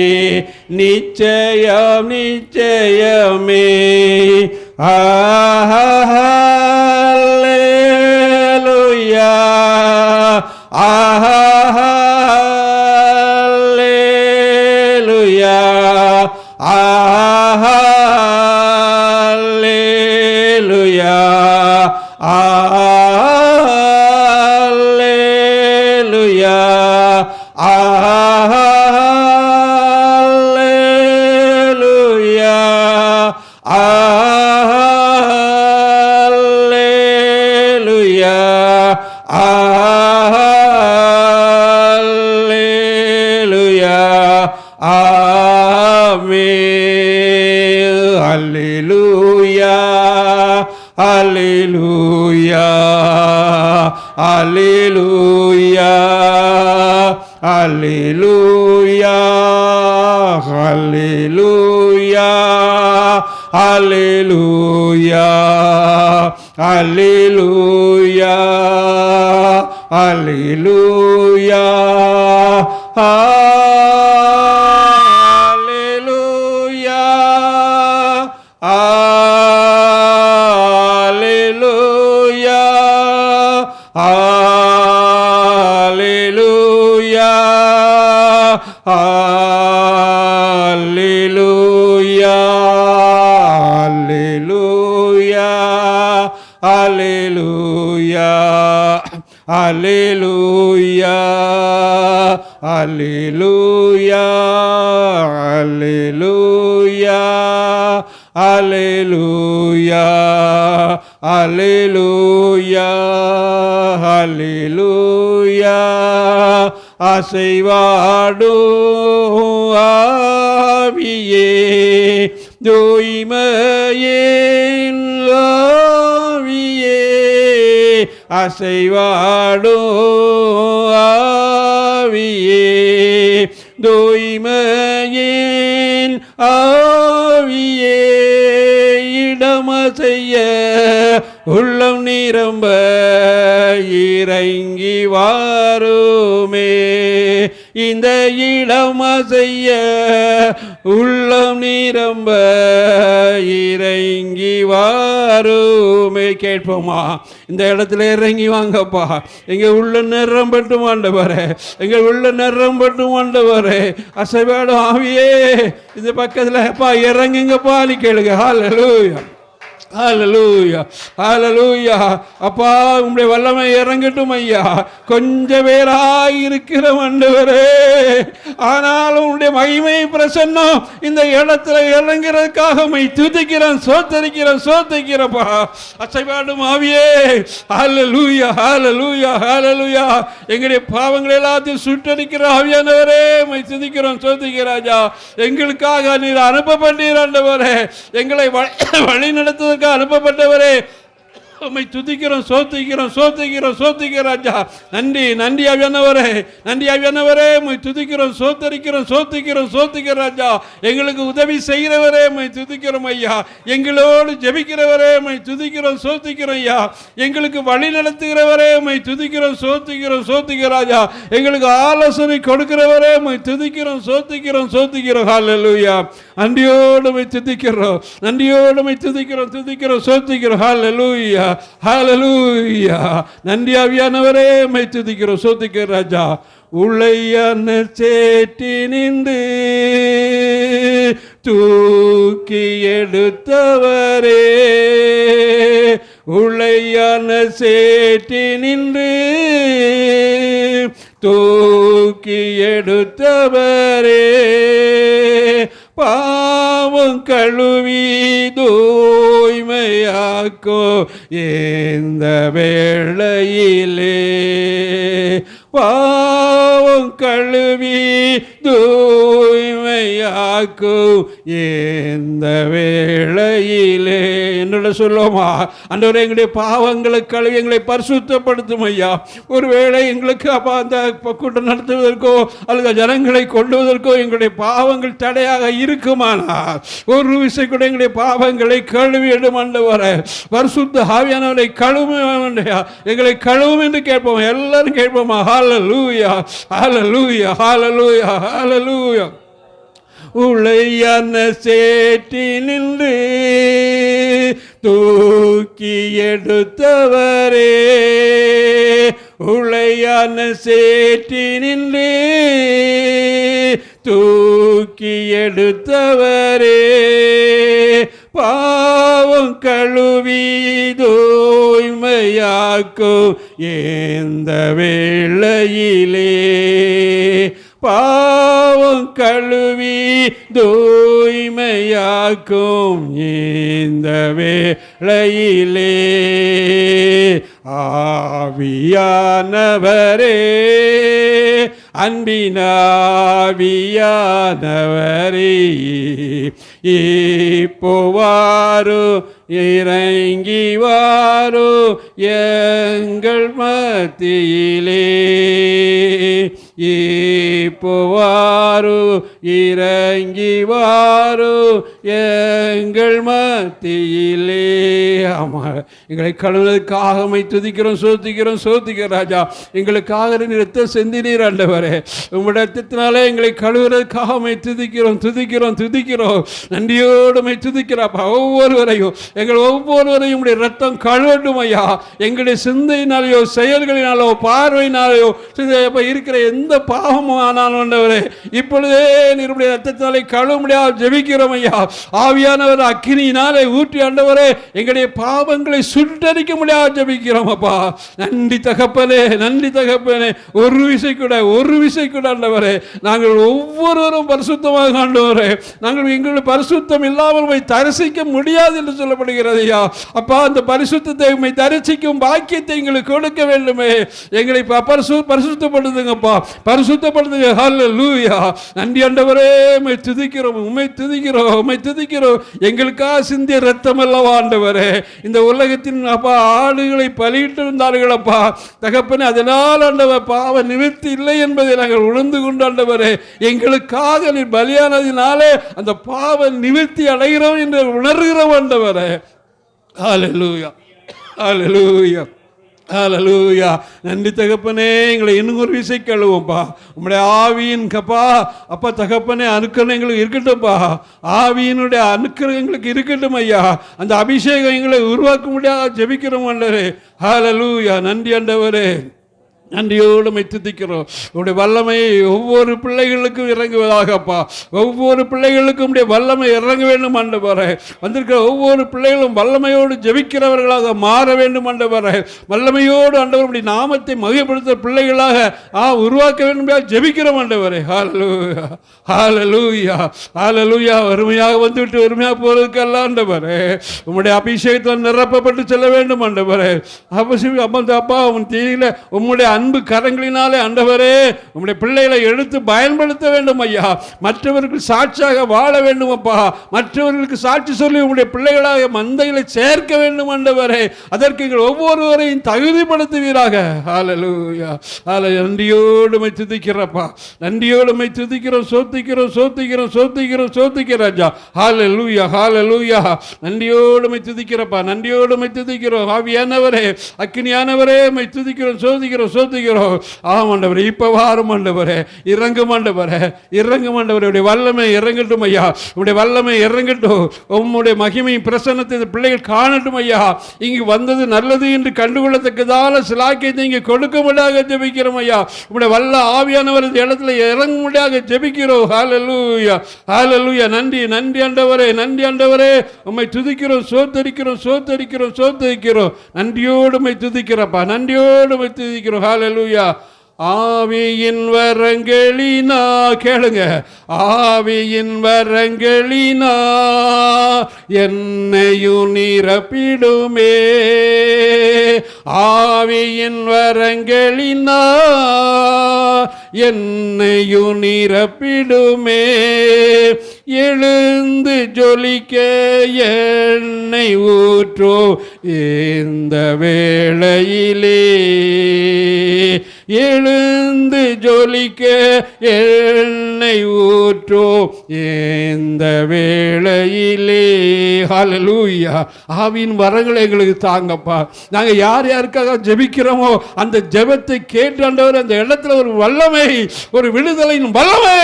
நிச்சயம் நிச்சயமே. அல்லேலூயா அல்லேலூயா அல்லேலூயா அல்லேலூயா அல்லேலூயா அல்லேலூயா அல்லேலூயா. ஆமென். அல்லேலூயா அல்லேலூயா அல்லேலூயா அல்லேலூயா அல்லேலூயா அல்லேலூயா அல்லேலூயா அல்லேலூயா ஹalleluya ஹalleluya ஹalleluya ஹalleluya ஹalleluya ஹalleluya ஹalleluya ஹalleluya ஹalleluya ஹalleluya ஹalleluya அசைவாடும் ஆவியே தூய்மையின் ஆவியே அசைவாடும் ஆவியே தூய்மையின் ஆவியே இடமசைய உள்ளம் நிரம்ப இறங்கி வாருமே இந்த இடமசைய உள்ளம் நிரம்ப இறங்கி வாருமே. கேட்போமா? இந்த இடத்துல இறங்கி வாங்கப்பா. எங்க உள்ள நிரம்பட்டும் ஆண்டவரே, எங்க உள்ள நிரம்பட்டும் ஆண்டவரே. அசைவாடும் ஆவியே இந்த பக்கத்துல அப்பா இறங்குங்கப்பா நீ கேளுங்க. ஹல்லேலூயா ஹல்லேலூயா ஹல்லேலூயா. அப்பா உம்முடைய வல்லமை இறங்கட்டும் ஐயா. கொஞ்ச பேராய் இருக்கிற ஆண்டவரே, ஆனாலும் உம்முடைய மகிமை பிரசன்னம் இந்த இடத்துல இறங்குறதுக்காக உம்மை துதிக்கிறேன், சோத்தரிக்கிறப்பா. அசைவாடும் ஆவியே ஹல்லேலூயா ஹல்லேலூயா ஹல்லேலூயா. எங்களுடைய பாவங்கள் எல்லாத்தையும் சுட்டரிக்கிற ஆவியானவரே உம்மை துதிக்கிறோம், சோத்திக்கிறாஜா. எங்களுக்காக நீர் அனுப்பப்பட்டீர் ஆண்டவரே, எங்களை வழி நடத்த அனுப்பப்பட்டவரே உம்மை துதிக்கிறோம், சோத்திக்கிறோம் ராஜா. நன்றி ஆவியானவரே, உம்மை துதிக்கிறோம், சோத்திக்கிறோம் ராஜா. எங்களுக்கு உதவி செய்கிறவரே உம்மை துதிக்கிறோம் ஐயா. எங்களோடு ஜெபிக்கிறவரே உம்மை துதிக்கிறோம், சோத்திக்கிறோம் ஐயா. எங்களுக்கு வழி நடத்துகிறவரே உம்மை துதிக்கிறோம், சோத்திக்கிறோம் ராஜா. எங்களுக்கு ஆலோசனை கொடுக்கிறவரே உம்மை துதிக்கிறோம், சோத்திக்கிறோம் ஹல்லேலூயா. நன்றியோடு உம்மை துதிக்கிறோம், சோத்திக்கிறோம் ஹல்லேலூயா ஹல்லேலூயா. நன்றி ஆவியானவரே உம்மை துதிக்கிறோம், சோத்திக்கிறோம் ராஜா. உளையான சேற்றி நின்று தூக்கி எடுத்தவரே, உளையான சேற்றி நின்று தூக்கி எடுத்தவரே, பாவம் கழுவி தூய்மையாக்கோ இந்த வேளையிலே, பாவம் கழுவி தூய்மையாக்கோ இந்த வேளையிலே. என்னோட சொல்லுவோமா? ஆண்டவரே எங்களுடைய பாவங்களை கழுவி எங்களை பரிசுத்தப்படுத்தும் ஐயா. ஒருவேளை எங்களுக்கு அப்பா அந்த கூட்டம் நடத்துவதற்கோ அல்லது ஜனங்களை கொள்ளுவதற்கோ எங்களுடைய பாவங்கள் தடையாக இருக்குமானால் ஒரு விஷயம் கூட எங்களுடைய பாவங்களை கழுவி எடும் ஆண்டவரே. பரிசுத்த ஆவியானவரை கழுவும், எங்களை கழுவும் என்று கேட்போம், எல்லாரும் கேட்போமா? ஹல்லேலூயா ஹல்லேலூயா ஹல்லேலூயா ஹல்லேலூயா. உளையான சேற்றி நின்று தூக்கி எடுத்தவரே, உளையான சேற்றி நின்று தூக்கி எடுத்தவரே, பாவம் கழுவி தூய்மையாக்கும் இந்த வேளையிலே, பாவம் கழுவி தூய்மையாக்கும் இந்த வேளையிலே, ஆவியானவரே அன்பினாவியானவரே, இப்போ வாரு இறங்கி வாரு எங்கள் மத்தியிலே, இப்போ வாரு இறங்கி வாரோ எங்கள் மத்தியிலே. ஆமாம், எங்களை கழுவுவதற்காக துதிக்கிறோம், சோத்திக்கிறோம், சோத்திக்கிற ராஜா. எங்களுக்காக ரத்தம் செந்தினீர் ஆண்டவரே. உங்களுடைய ரத்தத்தினாலே எங்களை கழுவுவதற்காக துதிக்கிறோம், துதிக்கிறோம், துதிக்கிறோம். நன்றியோடு துதிக்கிறாப்பா. எங்கள் ஒவ்வொருவரையும் உடைய ரத்தம் கழுவட்டும் ஐயா. எங்களுடைய சிந்தையினாலேயோ செயல்களினாலோ பார்வையினாலேயோ இருக்கிற எந்த பாவமும் ஆனாலும் ஆண்டவரே இப்பொழுதே நீருடைய ரத்தத்தினாலே கழுவ முடியாது ஜெபிக்கிறோம் ஐயா. ஆவியானவர் அக்கினியினாலே ஊற்றி ஆண்டவரே எங்களுடைய பாவங்களை சுட்டரிக்க முடியாது ஜெபிக்கிறோம் அப்பா. நன்றி தகப்பனே, நன்றி தகப்பனே. ஒரு விசை கூட ஆண்டவரே நாங்கள் ஒவ்வொருவரும் பரிசுத்தமாக ஆண்டவரே, நாங்கள் எங்களுடைய பரிசுத்தம் இல்லாமல் போய் தரிசிக்க முடியாது என்று சொல்லப்படுகிறது ஐயா. அப்பா, அந்த பரிசுத்தத்தை உண்மை தரிசிக்கும் பாக்கியத்தை எங்களுக்கு கொடுக்க வேண்டுமே. எங்களை பரிசுத்தப்படுத்துங்கப்பா, பரிசுத்தப்படுத்துங்க. ஹல்லேலூயா. நன்றி ஆண்டவரே, உம்மை துதிக்கிறோம், உம்மை துதிக்கிறோம், உம்மை துதிக்கிறோம். எங்களுக்காக சிந்திய ரத்தம் அல்லவா ஆண்டவரே இந்த உலகத்தின் அப்பா ஆடுகளை பலியிட்டு இருந்தார்கள் அப்பா தகப்பனே. அதனால் ஆண்டவர் பாவ நிவர்த்தி இல்லை என்பதை நாங்கள் உணர்ந்து கொண்டு ஆண்டவரே எங்களுக்காக நீர் பலியானதினாலே அந்த பாவ நிவர்த்தி அடைகிறோம் என்று உணர்கிறோம் ஆண்டவரே. ஹல்லேலூயா, ஹல்லேலூயா, ஹல்லேலூயா. நன்றி தகப்பனே. எங்களை இன்னும் ஒரு விசை கழுவோம்ப்பா. உங்களுடைய ஆவியின் கப்பா அப்பா தகப்பனே அனுக்கிரகம் எங்களுக்கு இருக்கட்டும்ப்பா. ஆவியினுடைய அனுக்கிரகம் எங்களுக்கு இருக்கட்டும் ஐயா. அந்த அபிஷேகம் எங்களை உருவாக்க முடியாது ஜெபிக்கிறோம் ஆண்டவரே. ஹல்லேலூயா. நன்றி ஆண்டவரே, நன்றியோடு துதிக்கிறோம். உடைய வல்லமை ஒவ்வொரு பிள்ளைகளுக்கும் இறங்குவதாகப்பா. ஒவ்வொரு பிள்ளைகளுக்கும் உடைய வல்லமை இறங்க வேண்டும் ஆண்டவரே. வந்திருக்கிற ஒவ்வொரு பிள்ளைகளும் வல்லமையோடு ஜெபிக்கிறவர்களாக மாற வேண்டும் ஆண்டவரே. வல்லமையோடு ஆண்டவருடைய நாமத்தை மகிமைப்படுத்த பிள்ளைகளாக உருவாக்க வேண்டும் ஜெபிக்கிறோம் ஆண்டவரே. ஹல்லேலூயா, ஹல்லேலூயா, ஹல்லேலூயா. வறுமையாக வந்துவிட்டு வறுமையாக போறதுக்கெல்லாம் ஆண்டவரே உம்முடைய அபிஷேகத்தால் நிரப்பப்பட்டு செல்ல வேண்டும் ஆண்டவரே. அப்பா உன் தீயில உம்முடைய அன்பு கரங்களினாலே ஆண்டவரே உம்முடைய பிள்ளைகளை எடுத்து பயன்படுத்த வேண்டும் ஐயா. மற்றவர்களுக்கு சாட்சியாக வாழ வேண்டும் அப்பா. மற்றவர்களுக்கு சாட்சி சொல்லி உம்முடைய பிள்ளைகளாக மந்தைகளை சேர்க்க வேண்டும் ஆண்டவரே. அதற்கு எங்கள் ஒவ்வொருவரையும் தகுதிப்படுத்துவீராக. ஹல்லேலூயா, ஹல்லேலூயா. நன்றியோடு துதிக்கிறப்பா, நன்றியோடு துதிக்கிறோம், சோத்திக்கிறோம், சோத்திக்கிறோம், சோத்திக்கிறோம், சோத்திக்கிற ராஜா. ஹல்லேலூயா, ஹல்லேலூயா. நன்றியோடு துதிக்கிறப்பா, நன்றியோடு துதிக்கிறோம். ஆவியானவரே, அக்கினியானவரே துதிக்கிறோம், சோதிக்கிறோம், சோதிக்கிறோம். ஆமாண்டவரே, இப்ப வாரும் ஆண்டவரே, இறங்கும் ஆண்டவரே, இறங்கும் ஆண்டவரே. உடைய வல்லமை இறங்கட்டும் ஐயா, உடைய வல்லமை இறங்கட்டும். உம்முடைய மகிமை பிரசன்னத்தை பிள்ளைகள் காணட்டும் ஐயா. இங்கு வந்தது நல்லது என்று கண்டுகொள்ளத்தக்கதான சிலாக்கியத்தை இங்கே கொடுக்க முடியாக ஜெபிக்கிறோம் ஐயா. உடைய வல்ல ஆவியானவர் இந்த இடத்துல இறங்க முடியாக ஜெபிக்கிறோம். ஹல்லேலூயா, ஹல்லேலூயா. நன்றி, நன்றி ஆண்டவரே, நன்றி ஆண்டவரே. உம்மை துதிக்கிறோம், சோத்தரிக்கிறோம், சோத்தரிக்கிறோம், சோத்தரிக்கிறோம். நன்றியோடு உம்மை துதிக்கிறப்பா, நன்றியோடு உம்மை துதிக்கிறோம். ஹல்லேலூயா. ஆவியின் வரங்களினா கேளுங்க, ஆவியின் வரங்களினா என்னையும் நிரப்பிடுமே. ஆவியின் வரங்களினா என்னையும் நிரப்பிடுமே. எழுந்து ஜொலிக்க என்னை ஊற்றோ இந்த வேளையிலே. எழுந்து ஜொலிக்க என்னை ஊற்றோ இந்த வேளையிலே. ஹல்லேலூயா. ஆவியின் வரங்களை எங்களுக்கு தாங்கப்பா. நாங்கள் யார் யாருக்காக ஜெபிக்கிறோமோ அந்த ஜெபத்தை கேட்டாண்டவர் அந்த இடத்துல ஒரு வல்லமை, ஒரு விடுதலையின் வல்லமை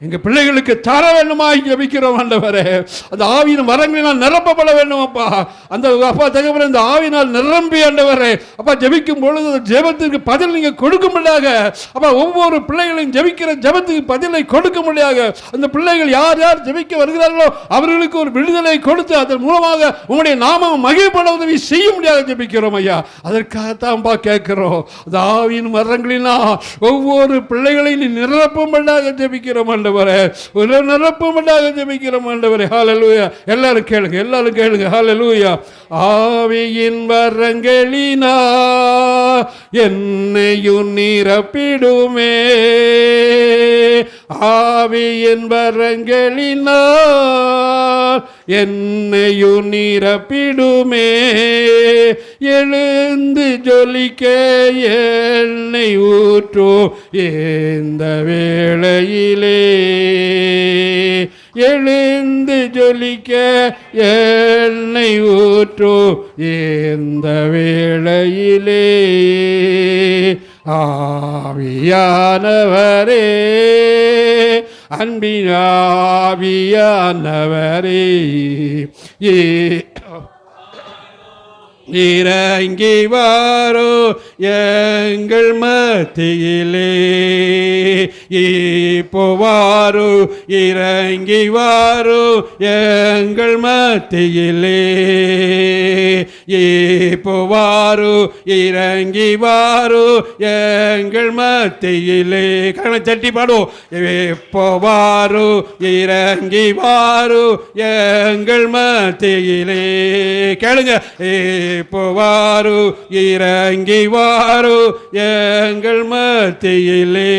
எங்க பிள்ளைகளுக்கு தர வேண்டுமாய் ஜெபிக்கிறோம் ஆண்டவரே. அந்த ஆவியின் வரங்களினால் நிரப்பப்பட வேண்டும் அப்பா. அந்த அப்பா தகவல் இந்த ஆவினால் நிரம்பி ஆண்டவரே அப்பா ஜெபிக்கும் பொழுது ஜெபத்திற்கு பதில் நீங்க கொடுக்க முடியாக அப்பா. ஒவ்வொரு பிள்ளைகளையும் ஜெபிக்கிற ஜெபத்துக்கு பதிலை கொடுக்க முடியாக அந்த பிள்ளைகள் யார் யார் ஜெபிக்க வருகிறார்களோ அவர்களுக்கு ஒரு விடுதலை கொடுத்து அதன் மூலமாக உங்களுடைய நாமம் மகிழ்ப்பட உதவி செய்ய முடியாது ஜெபிக்கிறோம் ஐயா. அதற்காகத்தான்பா கேட்கிறோம். அந்த ஆவியின் வரங்களினா ஒவ்வொரு பிள்ளைகளையும் நீ நிரப்பும்படியாக ஜெபிக்கிறோம் ஆண்டவரே. நிரப்பும்படியாக ஜெபிக்கிறோம் ஆண்டவரே. ஹல்லேலூயா. எல்லாரும் கேளுங்க, எல்லாரும் கேளுங்க. ஹல்லேலூயா. ஆவியின் வரங்களினா என்னையும் நிரப்பிடுமே. ஆவியின் வரங்களினால் என்னையும் நிரப்பிடுமே. எழுந்து ஜொலிக்க எண்ணெய் ஊற்றும் இந்த வேளையிலே, எழுந்து ஜொலிக்க எண்ணெய் ஊற்றும் இந்த வேளையிலே. ஆவியானவரே, அன்பின் ஆவியானவரே, இறங்கி வாரோ எங்கள் மத்தியிலே. இப்போ வாரோ, இறங்கி வாரோ எங்கள் மத்தியிலே. இப்போ வாரோ, இறங்கி வாரோ எங்கள் மத்தியிலே. கண்ணை தட்டி பாடுவோம். இப்போ வாரோ, இறங்கி வாரோ எங்கள் மத்தியிலே. கேளுங்க. இப்போ வாரு, இறங்கி வாரு எங்கள் மத்தியிலே.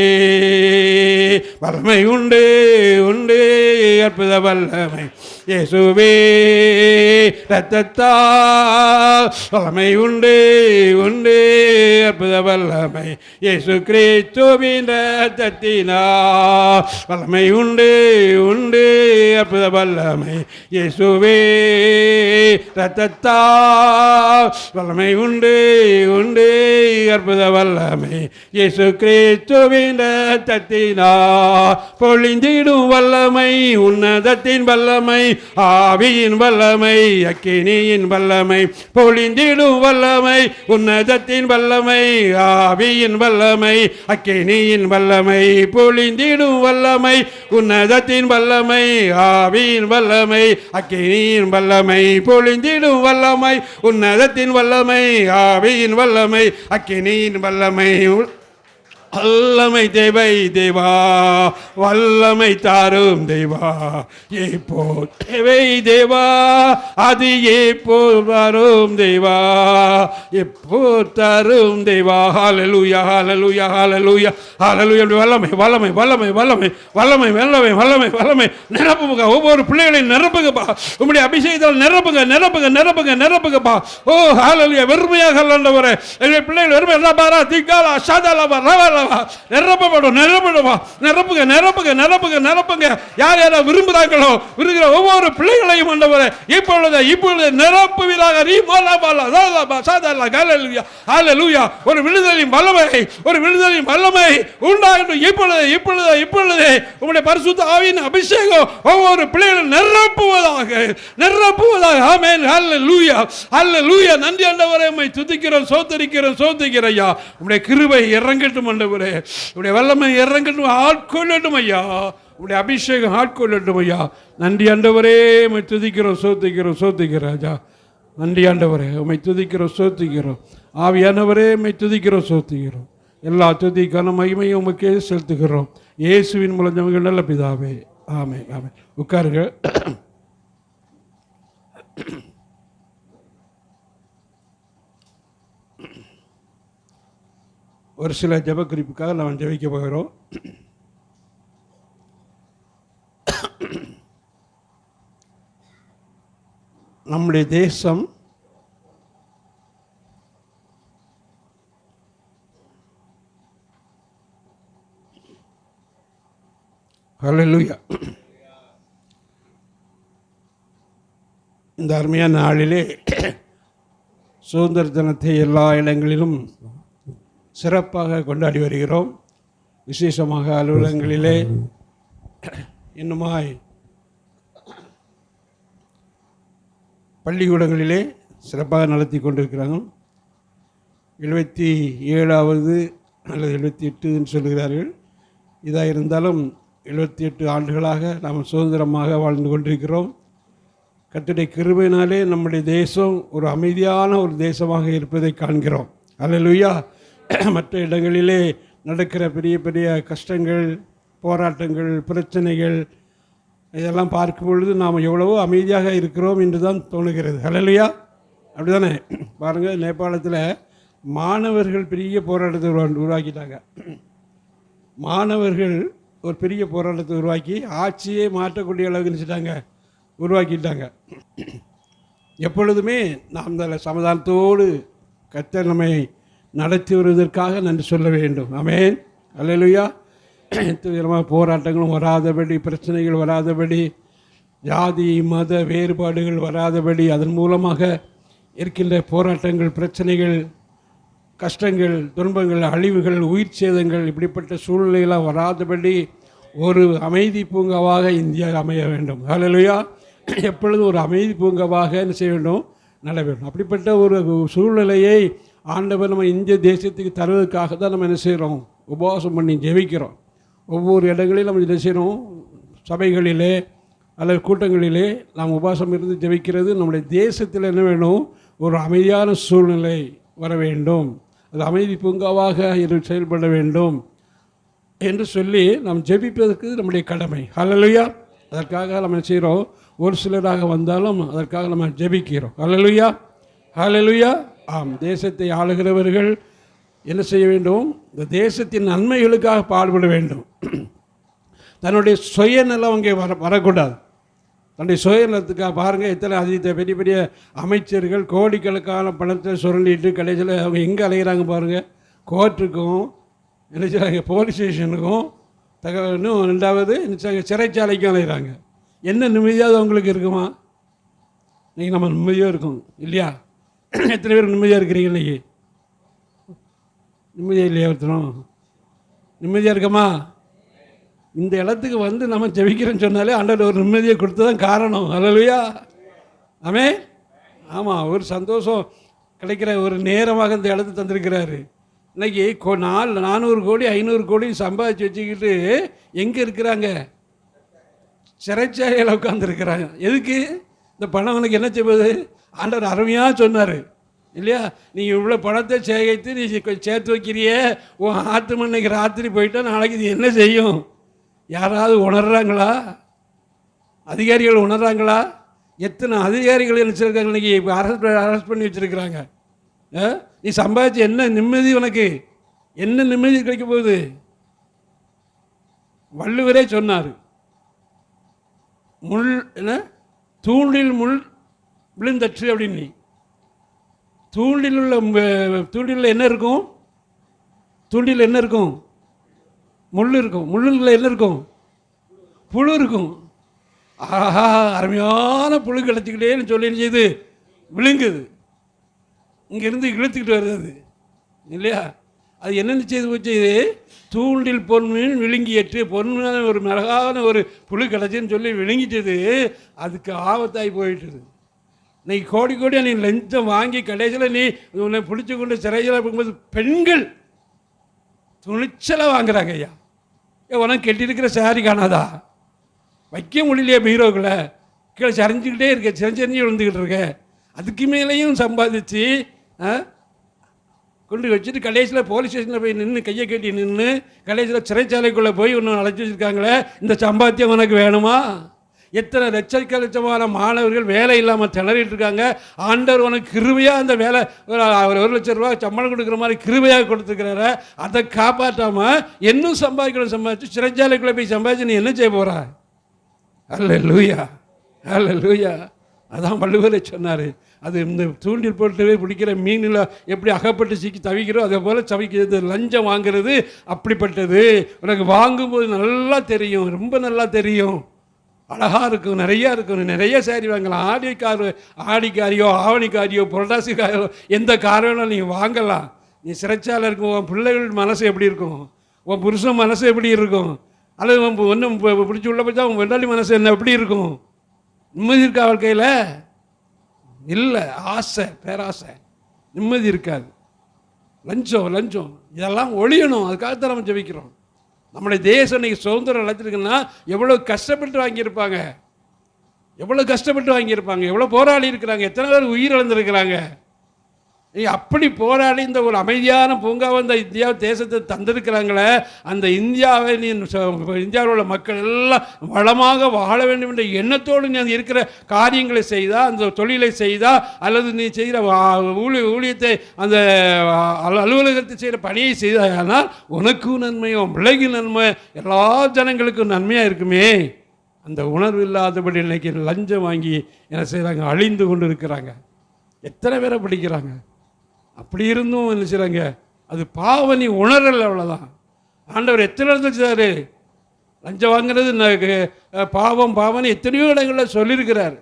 வல்லமை உண்டு உண்டு, அற்புத வல்லமை இயேசுவே இரத்தத்தால். வல்லமை உண்டு உண்டு, அற்புத வல்லமை இயேசு கிறிஸ்துவின் இரத்தத்தினால். வல்லமை உண்டு உண்டு, அற்புத வல்லமை இயேசுவே இரத்தத்தால். வல்லமை உண்டு உண்டு, அற்புத வல்லமை இயேசு கிறிஸ்துவின் இரத்தத்தினால். பொழிந்திடும் வல்லமை, உன்னதத்தின் வல்லமை, ஆவியின் வல்லமை, அக்கினியின் வல்லமை. பொழிந்திடும் வல்லமை, உன்னதத்தின் வல்லமை, ஆவியின் வல்லமை, அக்கினியின் வல்லமை. பொழிந்திடும் வல்லமை, உன்னதத்தின் வல்லமை, ஆவியின் வல்லமை, அக்கினியின் வல்லமை. பொழிந்திடும் வல்லமை, உன்னதத்தின் வல்லமை, ஆவியின் வல்லமை, அக்கினியின் வல்லமை. வல்லமை தேவை தேவா, வல்லமை தாரும் தேவா. இப்போ தேவை தேவா, அது எப்போ வரும் தேவா, எப்போ தரும் தேவா. ஹல்லேலூயா ஹல்லேலூயா ஹல்லேலூயா ஹல்லேலூயா. வல்லமை வல்லமை வல்லமை வல்லமை வல்லமை வல்லமை வல்லமை வல்லமை நிரப்புங்க. ஒவ்வொரு பிள்ளைகளையும் நிரப்புங்கப்பா. உங்களுடைய அபிஷேகத்தால் நிரப்புங்க நிரப்புங்க நிரப்புங்க நிரப்புங்கப்பா. ஓ ஹல்லேலூயா. வெறுமையாக ஆண்டவரே, எங்கள் பிள்ளைகள் வெறுமை ரபாரா திகாலா ஷாதாலா ரவா நிரப்பப்படும் நிரப்பப்படுவா. நிரப்புங்க நிரப்புங்க நிரப்புங்க நிரப்புங்க. யார் யாரை விரும்புகிறாங்களோ விரும்புகிற ஒவ்வொரு பிள்ளைகளையும் ஆண்டவரே இப்பொழுது இப்பொழுது நிரப்புவீராக. ஒரு விடுதலையும் வல்லமை, ஒரு விடுதலையும் வல்லமை உண்டாகட்டும் இப்பொழுது இப்பொழுது இப்பொழுது. உங்களுடைய பரிசுத்த ஆவியின் அபிஷேகம் ஒவ்வொரு பிள்ளைகளும் நிரப்புவதாக நிரப்புவதாக. ஆமென். ஹல்லேலூயா ஹல்லேலூயா. நன்றி ஆண்டவரே, உம்மை துதிக்கிறோம் சோதரிக்கிறோம் சோதிக்கிறோம் ஐயா. உங்களுடைய கிருபை இறங்கட்டும் ஆண்டவரே, உடைய வல்லமை இறங்கட்டும், ஆட்கொள்ளட்டும் ஐயா. உடைய அபிஷேகம் ஆட்கொள்ளட்டும் ஐயா. நன்றி ஆண்டவரே, உம்மை துதிக்கிறோம் சோதிக்கிறோம் சோதிக்கிறோம் ராஜா. நன்றி ஆண்டவரே, உம்மை துதிக்கிறோம் சோதிக்கிறோம். ஆவியானவரே, உம்மை துதிக்கிறோம் சோதிக்கிறோம். எல்லா துதிக்கான மகிமையும் உமக்கே செலுத்துகிறோம். இயேசுவின் மூலம் ஜெபங்கள் நல்ல பிதாவே. ஆமென் ஆமென். உட்காருங்க. ஒரு சில ஜெப குறிப்புக்காக நாம் ஜெபிக்க போகிறோம். நம்முடைய தேசம் ஹல்லேலூயா. இந்த அருமையான நாளிலே சுதந்திர தினத்தை எல்லா இடங்களிலும் சிறப்பாக கொண்டாடி வருகிறோம். விசேஷமாக அலுவலகங்களிலே இன்னுமாய் பள்ளிக்கூடங்களிலே சிறப்பாக நடத்தி கொண்டிருக்கிறாங்க. 77வது அல்லது 78 சொல்கிறார்கள். இதாக இருந்தாலும் 78 ஆண்டுகளாக நாம் சுதந்திரமாக வாழ்ந்து கொண்டிருக்கிறோம். கர்த்தருடைய கிருபையினாலே நம்முடைய தேசம் ஒரு அமைதியான ஒரு தேசமாக இருப்பதை காண்கிறோம். அல்லேலூயா. மற்ற இடங்களிலே நடக்கிற பெரிய பெரிய கஷ்டங்கள், போராட்டங்கள், பிரச்சனைகள் இதெல்லாம் பார்க்கும் பொழுது நாம் எவ்வளவோ அமைதியாக இருக்கிறோம் என்று தான் தோணுகிறது. அல்லேலூயா. அப்படி தானே? பாருங்கள், நேபாளத்தில் மாணவர்கள் பெரிய போராட்டத்தை உருவாக்கிட்டாங்க. மாணவர்கள் ஒரு பெரிய போராட்டத்தை உருவாக்கி ஆட்சியே மாற்றக்கூடிய அளவுக்கு நினச்சிட்டாங்க, உருவாக்கிட்டாங்க. எப்பொழுதுமே நாம் இந்த சமாதானத்தோடு கர்த்தர் நம்மை நடத்தி வருவதற்காக நன்றி சொல்ல வேண்டும். ஆமென், அல்லேலூயா. விதமாக போராட்டங்களும் வராதபடி, பிரச்சனைகள் வராதபடி, ஜாதி மத வேறுபாடுகள் வராதபடி, அதன் மூலமாக இருக்கின்ற போராட்டங்கள், பிரச்சனைகள், கஷ்டங்கள், துன்பங்கள், அழிவுகள், உயிர் சேதங்கள், இப்படிப்பட்ட சூழ்நிலையெல்லாம் வராதபடி ஒரு அமைதி பூங்காவாக இந்தியா அமைய வேண்டும். அல்லேலூயா. எப்பொழுதும் ஒரு அமைதி பூங்காவாக என்ன செய்ய வேண்டும், நட வேண்டும். அப்படிப்பட்ட ஒரு சூழ்நிலையை ஆண்டவர் நம்ம இந்திய தேசத்துக்கு தருவதற்காக தான் நம்ம என்ன செய்கிறோம், உபவாசம் பண்ணி ஜெபிக்கிறோம். ஒவ்வொரு இடங்களிலும் நம்ம என்ன செய்கிறோம், சபைகளிலே அல்லது கூட்டங்களிலே நாம் உபவாசம் இருந்து ஜெபிக்கிறது. நம்முடைய தேசத்தில் என்ன வேணும், ஒரு அமைதியான சூழ்நிலை வர வேண்டும், அது அமைதி பூங்காவாக செயல்பட வேண்டும் என்று சொல்லி நாம் ஜெபிப்பதற்கு நம்முடைய கடமை. ஹல்லேலூயா. அதற்காக நம்ம என்ன செய்கிறோம், ஒரு சிலராக வந்தாலும் அதற்காக நம்ம ஜெபிக்கிறோம். ஹல்லேலூயா, ஹல்லேலூயா. ஆம், தேசத்தை ஆளுகிறவர்கள் என்ன செய்ய வேண்டும், இந்த தேசத்தின் நன்மைகளுக்காக பாடுபட வேண்டும். தன்னுடைய சுயநலம் அங்கே வரக்கூடாது. தன்னுடைய சுயநலத்துக்காக பாருங்கள், எத்தனை அதிக பெரிய பெரிய அமைச்சர்கள் கோடிக்கணக்கான பணத்தை சுரண்டிட்டு கடைசியில் அவங்க எங்கே அலைகிறாங்க பாருங்கள். கோர்ட்டுக்கும் என்ன செய்கிறாங்க, போலீஸ் ஸ்டேஷனுக்கும் இன்னும் ரெண்டாவது சிறைச்சாலைக்கும் அலைகிறாங்க. என்ன நிம்மதியாவது அவங்களுக்கு இருக்குமா? இன்றைக்கி நம்ம நிம்மதியாக இருக்கும் இல்லையா? எத்தனை பேர் நிம்மதியாக இருக்கிறீங்க? இன்றைக்கி நிம்மதியாக இல்லையா? ஒருத்தரும் நிம்மதியாக இருக்கமா? இந்த இடத்துக்கு வந்து நம்ம ஜெபிக்கிறோன்னு சொன்னாலே ஆண்டவர் ஒரு நிம்மதியை கொடுத்து தான் காரணம். அல்லேலூயா, ஆமென். ஆமாம், ஒரு சந்தோஷம் கிடைக்கிற ஒரு நேரமாக இந்த இடத்து தந்திருக்கிறாரு. இன்றைக்கி 400 கோடி 500 கோடி சம்பாதிச்சு வச்சுக்கிட்டு எங்கே இருக்கிறாங்க? சிறைச்சாலையில் உட்காந்துருக்கிறாங்க. எதுக்கு? இந்த பணம் உனக்கு என்ன செய்வது? ஆண்டவர் அருமையாக சொன்னார் இல்லையா? நீ இவ்வளோ பணத்தை சேகரித்து நீ சேர்த்து வைக்கிறியே, உன் ஆத்மா இன்னைக்கு ராத்திரி போயிட்டா நாளைக்கு இது என்ன செய்யும்? யாராவது உணர்றாங்களா? அதிகாரிகள் உணர்றாங்களா? எத்தனை அதிகாரிகள் நினச்சிருக்காங்க இன்றைக்கி இப்போ அரெஸ்ட் பண்ணி வச்சுருக்கிறாங்க. நீ சம்பாதிச்சு என்ன நிம்மதி, உனக்கு என்ன நிம்மதி கிடைக்க போகுது? வள்ளுவரே சொன்னார், முள் என்ன தூண்டில் முள் விழுந்தற்று அப்படின்னு. தூண்டில் தூண்டில் என்ன இருக்கும்? தூண்டில் என்ன இருக்கும்? முள் இருக்கும். முள்ளில் என்ன இருக்கும்? புழு இருக்கும். ஆஹா, அருமையான புழு கிடச்சிக்கிட்டேன்னு சொல்லி செய்து விழுங்குது, இங்கேருந்து இழுத்துக்கிட்டு வருது இல்லையா? அது என்னென்னு செய்து போச்சு? இது தூண்டில் பொன்மீன் விழுங்கியற்று, பொன்மையான ஒரு மிளகான ஒரு புழு கிடச்சின்னு சொல்லி விழுங்கிட்டது, அதுக்கு ஆபத்தாகி போயிட்டுது. இன்னைக்கு கோடி கோடியாக நீ லஞ்சம் வாங்கி கடைசியில் நீ உன்னை பிடிச்சி கொண்டு சிறையில் இருக்கும்போது பெண்கள் துணிச்சலாக வாங்குறாங்க. ஐயா, உனக்கு கெட்டிருக்கிற சாரி காணாதா? வைக்க முடியலையே பீரோக்களை, கீழே சரிஞ்சுக்கிட்டே இருக்க, செறிஞ்சு விழுந்துக்கிட்டு இருக்க. அதுக்கு மேலேயும் சம்பாதிச்சு கொண்டு வச்சுட்டு கடைசியில் போலீஸ் ஸ்டேஷனில் போய் நின்று கையை கட்டி நின்று கடைசியில் சிறைச்சாலைக்குள்ளே போய் ஒன்று அழைச்சி வச்சுருக்காங்களே, இந்த சம்பாத்தியம் உனக்கு வேணுமா? எத்தனை லட்சக்கலட்சமான மாணவர்கள் வேலை இல்லாமல் திணறிட்டு இருக்காங்க. ஆண்டவர் உனக்கு கிருபையாக அந்த வேலை அவர் 1 லட்சம் ரூபா சம்பளம் கொடுக்குற மாதிரி கிருபையாக கொடுத்துருக்கிறார. அதை காப்பாற்றாமல் இன்னும் சம்பாதிச்சு சிறைச்சாலைக்குள்ளே போய் சம்பாதிச்சு நீ என்ன செய்ய போகிறா? அல்லேலூயா, அல்லேலூயா. அதான் வள்ளுவரே சொன்னார், அது இந்த தூண்டில் போட்டு பிடிக்கிற மீனில் எப்படி அகப்பட்டு சிக்கி தவிக்கிறோம் அதே போல் தவிக்கிறது. லஞ்சம் வாங்கிறது அப்படிப்பட்டது. உனக்கு வாங்கும்போது நல்லா தெரியும், ரொம்ப நல்லா தெரியும், அழகாக இருக்கும், நிறையா இருக்கும், நிறைய சேரி வாங்கலாம். ஆடிக்காரியோ ஆவணிக்காரியோ புரட்டாசிக்காரியோ எந்த காரணம் நீங்கள் வாங்கலாம். நீ சிறைச்சாலை இருக்கும். உன் பிள்ளைகள் மனசு எப்படி இருக்கும்? உன் புருஷன் மனசு எப்படி இருக்கும்? அல்லது ஒன்றும் பிடிச்சி உள்ள போச்சா உன் வெண்டாளி மனசு என்ன எப்படி இருக்கும்? நிம்மதி இருக்கா வாழ்க்கையில்? இல்லை, ஆசை, பேராசை, நிம்மதி இருக்காது. லஞ்சம் இதெல்லாம் ஒழியணும். அதுக்காகத்தான் நம்ம ஜெபிக்கிறோம். நம்முடைய தேசம் இன்னைக்கு சுதந்திரம் அழைச்சிருக்குன்னா எவ்வளோ கஷ்டப்பட்டு வாங்கியிருப்பாங்க, எவ்வளோ கஷ்டப்பட்டு வாங்கியிருப்பாங்க, எவ்வளோ போராடி இருக்கிறாங்க, எத்தனை பேர் உயிரிழந்திருக்கிறாங்க. அப்படி போராடி இந்த ஒரு அமைதியான பூங்காவை இந்த இந்தியா தேசத்தை தந்திருக்கிறாங்களே, அந்த இந்தியாவை நீ இந்தியாவில் உள்ள மக்கள் எல்லாம் வளமாக வாழ வேண்டும் என்ற எண்ணத்தோடு நீ அந்த இருக்கிற காரியங்களை செய்தா, அந்த தொழிலை செய்தா, அல்லது நீ செய்கிற ஊழியத்தை அந்த அலுவலகத்தை செய்கிற பணியை செய்தாயானால் உனக்கும் நன்மையும் பிள்ளைக்கும் நன்மை, எல்லா ஜனங்களுக்கும் நன்மையாக இருக்குமே. அந்த உணர்வு இல்லாதபடி இன்னைக்கு லஞ்சம் வாங்கி என்ன செய்கிறாங்க, அழிந்து கொண்டு இருக்கிறாங்க. எத்தனை பேரை படிக்கிறாங்க. அப்படி இருந்தும் என்ன செய்கிறாங்க, அது பாவம் நீ உணரல், அவ்வளோதான். ஆண்டவர் எத்தனை இடத்துல செய்தார், லஞ்சம் வாங்குறது பாவம் பாவம்னு எத்தனையோ இடங்களில் சொல்லியிருக்கிறார்.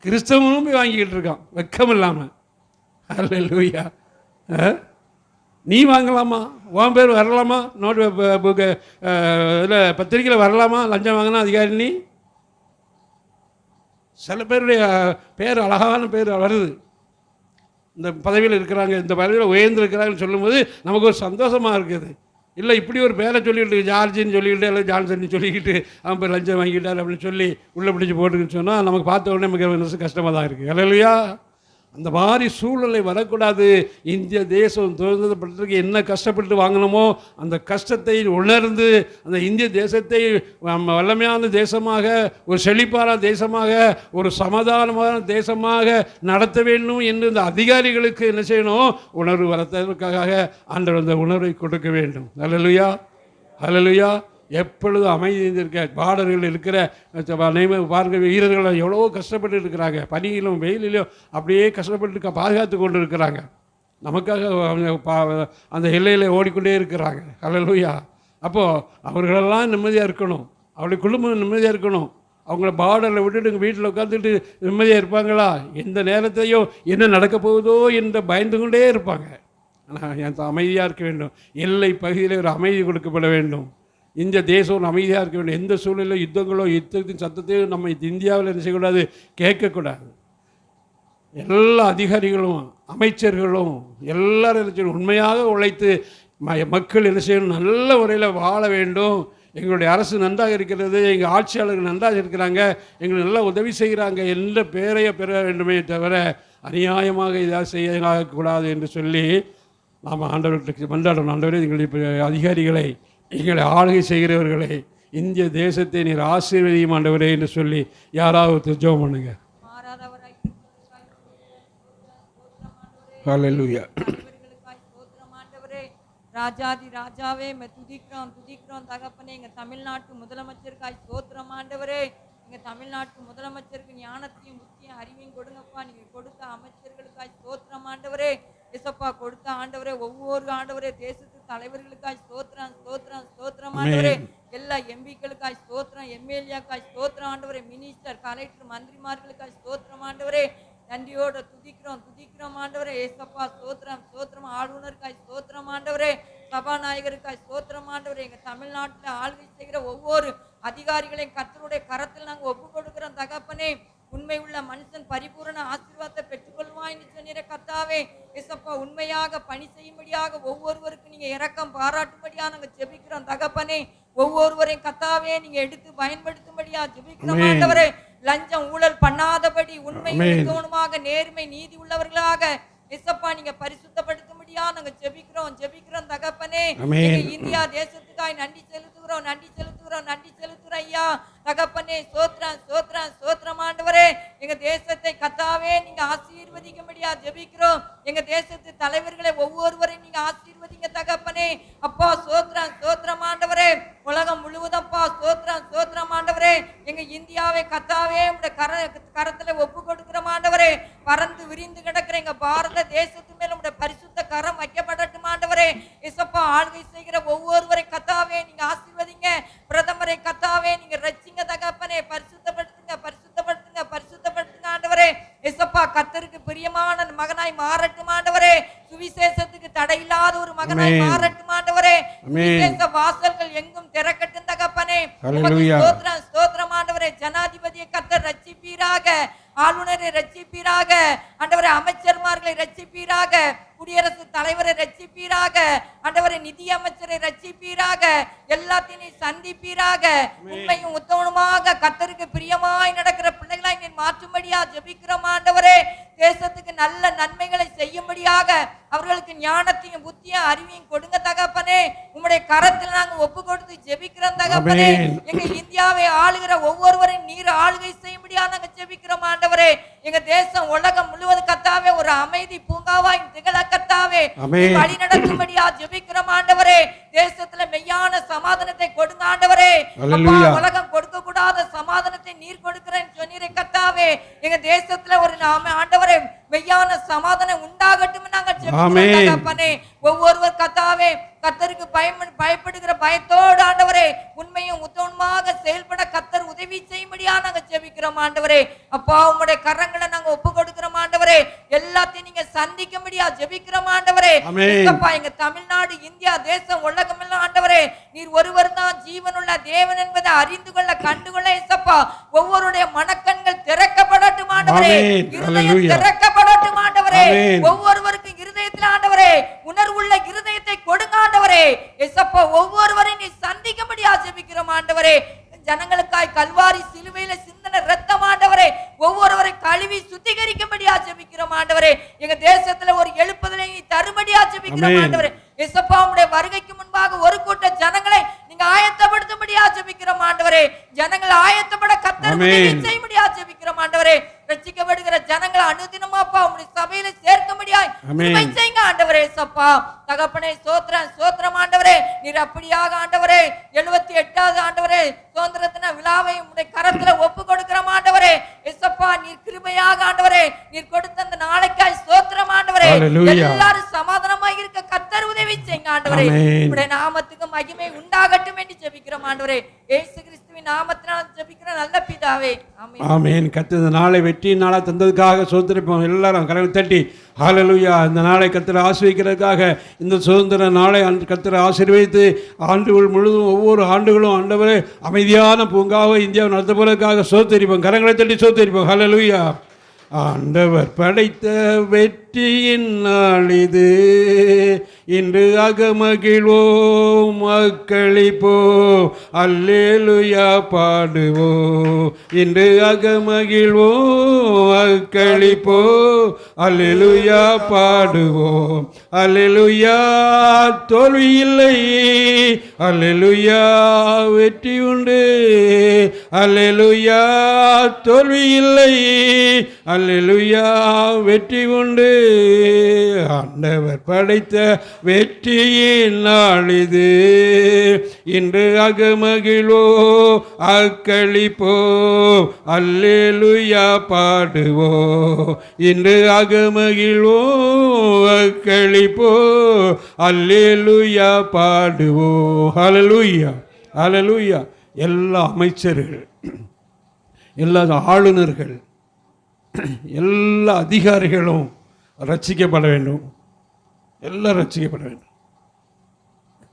கிறிஸ்தவனும் போய் வாங்கிக்கிட்டு இருக்கான் வெக்கம் இல்லாமல். அல்லேலூயா. நீ வாங்கலாமா, உன் பேர் வரலாமா, நோட்டு இதில் பத்திரிக்கையில் வரலாமா லஞ்சம் வாங்கினா அதிகாரி நீ? சில பேருடைய பேர் அழகான பேர் வருது, இந்த பதவியில் இருக்கிறாங்க, இந்த பதவியில் உயர்ந்திருக்கிறாங்கன்னு சொல்லும்போது நமக்கு ஒரு சந்தோஷமாக இருக்குது. இல்லை இப்படி ஒரு பேரை சொல்லிக்கிட்டு ஜார்ஜின்னு சொல்லிக்கிட்டு இல்லை ஜான்சன் சொல்லிக்கிட்டு அவன் பேர் லஞ்சம் வாங்கிட்டார் அப்படின்னு சொல்லி உள்ளே பிடிச்சி போட்டுக்குன்னு சொன்னால் நமக்கு பார்த்த உடனே நமக்கு மனசு கஷ்டமாக தான் இருக்குது. அல்லேலூயா. அந்த மாதிரி சூழ்நிலை வரக்கூடாது. இந்திய தேசம் சுதந்திரப்பட்டதுக்கு என்ன கஷ்டப்பட்டு வாங்கினோமோ அந்த கஷ்டத்தை உணர்ந்து அந்த இந்திய தேசத்தை வல்லமையான தேசமாக, ஒரு செழிப்பான தேசமாக, ஒரு சமாதானமான தேசமாக நடத்த வேண்டும் என்று இந்த அதிகாரிகளுக்கு என்ன செய்யணும், உணர்வு வளர்த்ததற்காக ஆண்டவர் அந்த உணர்வை கொடுக்க வேண்டும். அல்லேலூயா, அல்லேலூயா. எப்பொழுது அமைதி இருக்க பார்டர்கள் இருக்கிற பாருங்க, வீரர்கள் எவ்வளவோ கஷ்டப்பட்டு இருக்கிறாங்க, பனியிலும் வெயிலிலும் அப்படியே கஷ்டப்பட்டு பாதுகாத்து கொண்டு இருக்கிறாங்க. நமக்காக அந்த எல்லையில் ஓடிக்கொண்டே இருக்கிறாங்க. அல்லேலூயா. அப்போது அவர்களெல்லாம் நிம்மதியாக இருக்கணும், அவருடைய குடும்பம் நிம்மதியாக இருக்கணும். அவங்கள பார்டரில் விட்டுட்டு வீட்டில் உட்காந்துட்டு நிம்மதியாக இருப்பாங்களா? எந்த நேரத்தையும் என்ன நடக்க போகுதோ என்று பயந்து கொண்டே இருப்பாங்க. ஆனால் என் அமைதியாக இருக்க வேண்டும். எல்லை பகுதியில் ஒரு அமைதி கொடுக்கப்பட வேண்டும். இந்த தேசம் ஒரு அமைதியாக இருக்க வேண்டும். எந்த சூழ்நிலையில் யுத்தங்களோ யுத்தத்தின் சத்தத்தையும் நம்ம இந்தியாவில் என்ன செய்யக்கூடாது, கேட்கக்கூடாது. எல்லா அதிகாரிகளும் அமைச்சர்களும் எல்லாரும் என்ன செய்யணும், உண்மையாக உழைத்து மக்கள் என்ன செய்யணும், நல்ல முறையில் வாழ வேண்டும். எங்களுடைய அரசு நன்றாக இருக்கிறது, எங்கள் ஆட்சியாளர்கள் நன்றாக இருக்கிறாங்க, எங்களுக்கு நல்லா உதவி செய்கிறாங்க என்ற பெயரையை பெற வேண்டுமே தவிர அநியாயமாக இதாக செய்யக்கூடாது என்று சொல்லி நாம் ஆண்டவர்களுக்கு மன்றாடணும். ஆண்டவரே, எங்களுடைய அதிகாரிகளை, எங்களை ஆளுகை செய்கிறவர்களே, இந்திய தேசத்தை நீர் ஆசீர்வதியும் ஆண்டவரே என்று சொல்லி யாராவது ஜெபம் பண்ணுங்க. ஹல்லேலூயா. ராஜாதி ராஜாவே துதிக்கிறோம் தகப்பனே. எங்க தமிழ்நாட்டு முதலமைச்சருக்காய் ஸ்தோத்திரம் ஆண்டவரே. எங்க தமிழ்நாட்டு முதலமைச்சருக்கு ஞானத்தையும் புத்தியும் அறிவையும் கொடுங்கப்பா. நீங்க கொடுத்த அமைச்சர்களுக்காய் ஸ்தோத்திரம் ஆண்டவரே. இசப்பா கொடுத்த ஆண்டவரே, ஒவ்வொரு ஆண்டவரே தேசத்து தலைவர்களுக்காய் ஸ்தோத்திரம் ஆண்டவரே. எல்லா எம்பிக்களுக்காய் ஸ்தோத்திரம், எம்எல்ஏக்காய் ஸ்தோத்திரம் ஆண்டவரே. மினிஸ்டர், கலெக்டர், மந்திரிமார்களுக்காய் ஸ்தோத்திரம் ஆண்டவரே. நன்றியோட துதிக்கிறோம் ஆண்டவரே. ஏசப்பா ஸ்தோத்திரம். ஆளுநருக்காய் ஸ்தோத்திரம் ஆண்டவரே. சபாநாயகருக்காய் ஸ்தோத்திரம் ஆண்டவரே. எங்க தமிழ்நாட்டில் ஆளுகை செய்கிற ஒவ்வொரு அதிகாரிகளையும் கர்த்தருடைய கரத்தில் நாங்கள் ஒப்பு கொடுக்கிறோம் தகப்பனே. உண்மை உள்ள மனுஷன் பரிபூரண ஆசீர்வாதத்தை பெற்றுக்கொள்வாய் என்று சொன்னீரே கர்த்தாவே. ஏசப்பா உண்மையாக பணி செய்யும்படியாக ஒவ்வொருவருக்கு நீங்க இரக்கம் பாராட்டும்படியாக நாங்கள் ஜெபிக்கிறோம் தகப்பனே. ஒவ்வொருவரையும் கர்த்தாவே நீங்க எடுத்து பயன்படுத்தும்படியா ஜெபிக்கிறோம் ஆண்டவரே. லஞ்சம் ஊழல் பண்ணாதபடி உண்மை உள்ளவனுமாக நேர்மை நீதி உள்ளவர்களாக ஏசப்பா நீங்க பரிசுத்தப்படுத்தும்படியா நாங்க ஜெபிக்கிறோம் தகப்பனே. இந்தியா தேசத்துக்காய் நன்றி செலுத்துகிறோம் ஐயா தகப்பனே. ஸ்தோத்திரம் ஆண்டவரே. எங்க தேசத்தை கர்த்தாவே நீங்க ஆசீர்வதிக்கும்படியா ஜெபிக்கிறோம். எங்க தேசத்து தலைவர்களை ஒவ்வொருவரையும் நீங்க ஆசீர்வதிங்க தகப்பனே. அப்பா ஸ்தோத்திரம் ஆண்டவரே. உலகம் முழுவதும்ப்பா ஸ்தோத்திரம் ஆண்டவரே. எங்க இந்தியாவை கர்த்தாவே உங்களுடைய கரத்துல ஒப்பு கொடுக்கிறோம் ஆண்டவரே. பறந்து விரிந்து கிடக்கிற எங்க பாரத தேசத்து மேல உங்களுடைய பரிசுத்த கரம் வைக்கப்படட்டும் ஆண்டவரே. இசப்பா ஆளுகை செய்கிற ஒவ்வொருவரை கர்த்தாவே நீங்க ஆசீர்வதிங்க. பிரதமரை கர்த்தாவே நீங்க ரட்சிங்க தகப்பனே. பரிசுத்தப்படுத்துங்க ஆண்டவரே. இசப்பா கர்த்தருக்கு பிரியமான மகனாய் மாறட்டும் ஆண்டவரே. சுவிசேஷத்துக்கு தடையில்லாத ஒரு மகனாய் மாறட்டும் ஆண்டவரே. சுவிசேஷ வாசல்கள் எங்கும் திறக்கட்டும் தகப்பனே. ஸ்தோத்திரம் ஆண்டவரே. ஜனாதிபதியை கர்த்தர் ரட்சிப்பீராக, ஆளுநரை ரட்சிப்பீராக ஆண்டவரே. அமைச்சர்மார்களை ரட்சிப்பீராக, குடியரசு தலைவரை ரட்சிப்பீராக ஆண்டவரை. நிதி அமைச்சரை ரட்சிப்பீராக, எல்லாத்தையும் சந்திப்பீராக. உண்மையும் உத்தமனுமாக கர்த்தருக்கு பிரியமாய் நடக்கிற பிள்ளைகள் பிள்ளைகளாய் நீர் மாற்றும்படியா ஜெபிக்கிறோம் ஆண்டவரே. தேசத்துக்கு நல்ல நன்மைகளை செய்யும்படியாக அவர்களுக்கு ஞானத்தையும் புத்தியும் அறிவையும் கொடுங்க தகப்பனே. உம்முடைய கரத்தில் நாங்கள் ஒப்பு கொடுத்து ஜெபிக்கிறோம் தகப்பனே. எங்க இந்தியாவை ஆளுகிற ஒவ்வொருவரையும் நீர் ஆளுகை செய்யும்படியா நாங்க ஜெபிக்கிறோம் ஆண்டவரே. எங்க தேசம் உலகம் முழுவதும் கத்தாவே ஒரு அமைதி பூங்காவாய் திகழ கத்தாவே வழி நடத்தும்படியா ஜெபிக்கிறோம் ஆண்டவரே. தேசத்துல மெய்யான சமாதானத்தை கொடுங்க ஆண்டவரே. உலகம் கொடுக்க கூடாத சமாதானத்தை நீர் கொடுக்கிறேன்னு சொன்னீரே கத்தாவே. எங்க தேசத்துல ஒரு ஆண்டவரே மெய்யான சமாதானம் உண்டாகட்டும் நாங்கள் ஜெபிக்கிறோம் தகப்பனே. ஒவ்வொருவர் கத்தாவே கர்த்தருக்கு பயப்படுகிற பயத்தோடு ஆண்டவரே உண்மையும் உத்தமமாக செயல்பட கர்த்தர் உதவி செய்யும்படியா நாங்க ஜெபிக்கிறோம் ஆண்டவரே. அப்பா உம்முடைய கரங்களை நாங்க ஒப்பு கொடுக்கிறோம் ஆண்டவரே. எல்லாத்தையும் நீங்க சந்திக்கும்படியா ஜெபிக்கிறோம் ஆண்டவரே. அப்பா எங்க தமிழ்நாடு இந்தியா தேசம் உலகம் எல்லாம் ஆண்டவரே நீர் ஒருவர் தான் ஜீவனுள்ள தேவன் என்பதை அறிந்து கொள்ள கண்டுகொள்ள ஏசப்பா ஒவ்வொருடைய மனக்கண்கள் திறக்கப்படட்டும் ஆண்டவரே. இருதயம் திறக்கப்படட்டும் ஆண்டவரே. ஒவ்வொருவருக்கும் இருதயத்தில் ஆண்டவரே உணர்வுள்ள இருதயத்தை கொடுங்க ஆண்டவரே. ஏசப்பா ஒவ்வொருவரையும் நீ சந்திக்கும்படியா ஜெபிக்கிறோம் ஆண்டவரே. ஜனங்களுக்காய் கல்வாரி சிலுவையில சிந்தன ரத்தம் ஆண்டவரே ஒவ்வொருவரை கழுவி சுத்திகரிக்கும்படியா ஜெபிக்கிறோம் ஆண்டவரே. எங்க தேசத்துல ஒரு எழுப்புதலை தரும்படியா ஜெபிக்கிறோம் ஆண்டவரே. ஏசப்பா உம்முடைய வருகைக்கு முன்பாக ஒரு கூட்ட ஜனங்களை நீங்க ஆயத்தப்படுத்தும்படியா ஜெபிக்கிறோம் ஆண்டவரே. ஜனங்கள் ஆயத்தப்பட கர்த்தர் உதவி செய்யும்படியா ஜெபிக்கிறோம் ஆண்டவரே. ரட்சிக்கப்படுகிற ஜனங்களை அனுதினமாப்பா உம்முடைய சபையில சேர்க்கும்படியா கிருபை செய்யுங்க ஆண்டவரே. ஏசப்பா தகப்பனே ஸ்தோத்திரம் ஆண்டவரே. நீர் அப்படியாக ஆண்டவரே 78வது ஆண்டவரே சுதந்திரத்தின விழாவை உம்முடைய கரத்துல ஒப்பு கொடுக்கிறோம் ஆண்டவரே. ஏசப்பா நீர் கிருபையாக ஆண்டவரே நீர் கொடுத்த அந்த நாளைக்காய் ஸ்தோத்திரம் ஆண்டவரே. எல்லாரும் சமாதானமாக இருக்க கர்த்தர் உதவி செய்யுங்க ஆண்டவரே. உம்முடைய நாமத்துக்கு மகிமை உண்டாகட்டும் என்று ஜெபிக்கிறோம் ஆண்டவரே. இயேசு கிறிஸ்துவின் நாமத்தினால் ஜெபிக்கிறோம் நல்ல பிதாவே. ஆமென். ஆமென். கர்த்தர் இந்த நாளை வெற்றி நாளா தந்ததுக்காக ஸ்தோத்திரிப்போம். எல்லாரும் கரங்களை தட்டி ஹல்லேலூயா. இந்த நாளை கர்த்தர் ஆசீர்வதிக்கிறதுக்காக இந்த சுதந்திர நாளை கர்த்தர் ஆசீர்வதித்து ஆண்டுகள் முழுவதும் ஒவ்வொரு ஆண்டுகளும் ஆண்டவரே அமைதியான பூங்காவை இந்தியாவை நடத்த போறதுக்காக ஸ்தோத்திரிப்போம். கரங்களை தட்டி ஸ்தோத்திரிப்போம். ஹல்லேலூயா. ஆண்டவர் படைத்த வெற்றியின் நாள் இது, இன்று அகமகிழ்வோம் அக்களிப்போம் அல்லேலூயா பாடுவோம். இன்று அகமகிழ்வோம் அக்களிப்போம் அல்லேலூயா பாடுவோம். அல்லேலூயா தோல்வி இல்லை, அல்லேலூயா வெற்றி உண்டு. அல்லேலூயா தோல்வி இல்லை, அல்லேலூயா வெற்றி உண்டு. ஆண்டவர் படைத்த வெற்றியின் நாள் இது, இன்று அகமகிழ்வோ அக்களிப்போ அல்லேலூயா பாடுவோ. இன்று அகமகிழ்வோ அக்களிப்போ அல்லேலூயா பாடுவோ. ஹல்லேலூயா ஹல்லேலூயா. எல்லா அமைச்சர்கள், எல்லா ஆளுநர்கள், எல்லா அதிகாரிகளும் ரட்சிக்கப்பட வேண்டும். எல்லாம் ரட்சிக்கப்பட வேண்டும்.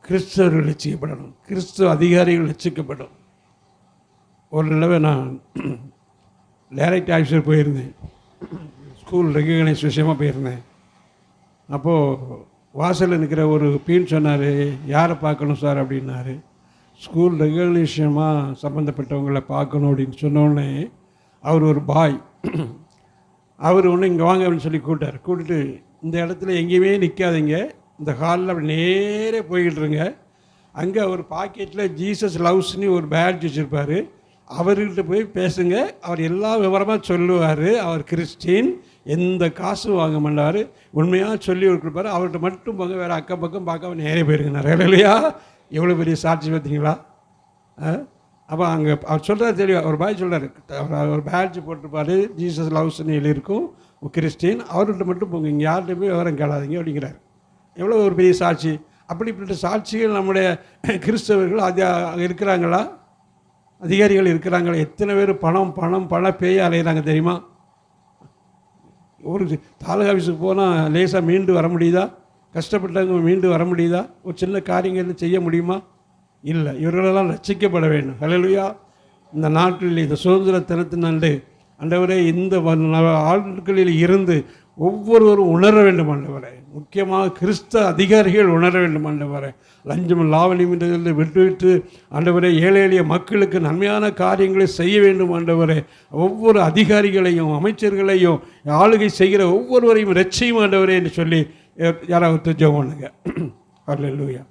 கிறிஸ்தவர்கள் ரட்சிக்கப்படணும். கிறிஸ்துவ அதிகாரிகள் ரட்சிக்கப்படும். ஒரு தடவை நான் டைரக்ட் ஆஃபீஸர் போயிருந்தேன். ஸ்கூல் ரெகக்னைஸ் விஷயமாக போயிருந்தேன். அப்போது வாசலில் நிற்கிற ஒரு பீன் சொன்னார், யாரை பார்க்கணும் சார் அப்படின்னாரு. ஸ்கூல் ரெகக்னேஷனாக சம்மந்தப்பட்டவங்களை பார்க்கணும் அப்படின்னு சொன்னோடனே அவர் ஒரு பாய், அவர் ஒன்று இங்கே வாங்க அப்படின்னு சொல்லி கூப்பிட்டுட்டு இந்த இடத்துல எங்கேயுமே நிற்காதீங்க, இந்த ஹாலில் அப்படி நேரே போய்கிட்டுருங்க. அங்கே அவர் பாக்கெட்டில் ஜீசஸ் லவ்ஸ்னு ஒரு பேட்ஜ் வச்சுருப்பார். அவர்கிட்ட போய் பேசுங்க, அவர் எல்லா விவரமாக சொல்லுவார். அவர் கிறிஸ்டின், எந்த காசும் வாங்க மாட்டார், உண்மையாக சொல்லி கொடுப்பார். அவர்கிட்ட மட்டும் போங்க, வேறு அக்கம் பக்கம் பார்க்காம நேரே போயிருங்க. நிறைய இல்லையா? எவ்வளோ பெரிய சாட்சி பார்த்தீங்களா? அப்போ அங்கே அவர் சொல்கிறார் தெரியும். ஒரு பாய் சொல்கிறார், ஒரு பேட்ஜ் போட்டிருப்பார், ஜீசஸ் லவ்ஸ்ன்னு எழுதியிருக்கும், கிறிஸ்டின். அவர்கிட்ட மட்டும் போங்க, இங்கே யார்கிட்ட போய் விவரம் கேளாதீங்க அப்படிங்கிறார். எவ்வளோ ஒரு பெரிய சாட்சி! அப்படிப்பட்ட சாட்சிகள் நம்முடைய கிறிஸ்தவர்கள் அது இருக்கிறாங்களா? அதிகாரிகள் இருக்கிறாங்களா? எத்தனை பேர் பண பேய அலையிறாங்க தெரியுமா? ஒரு தாலுகா ஆஃபீஸுக்கு போனால் லேசாக மீண்டு வர முடியுதா? கஷ்டப்பட்டவங்க மீண்டு வர முடியுதா? ஒரு சின்ன காரியங்கள் செய்ய முடியுமா? இல்லை. இவர்களெல்லாம் ரட்சிக்கப்பட வேண்டும். ஹல்லேலூயா. இந்த நாட்டில் இந்த சுதந்திர தினத்தினன்று ஆண்டவரே இந்த ஆட்களில் இருந்து ஒவ்வொருவரும் உணர வேண்டும். ஆண்டவரே முக்கியமாக கிறிஸ்தவ அதிகாரிகள் உணர வேண்டும் ஆண்டவரே. லஞ்சம் லாவணியம் என்றதை விட்டுவிட்டு ஆண்டவரே ஏழை எளிய மக்களுக்கு நன்மையான காரியங்களை செய்ய வேண்டும் ஆண்டவரே. ஒவ்வொரு அதிகாரிகளையும் அமைச்சர்களையும் ஆளுகை செய்கிற ஒவ்வொருவரையும் ரட்சியும் ஆண்டவரே என்று சொல்லி யாராவது ஜெபம் பண்ணுங்க. அல்லேலூயா.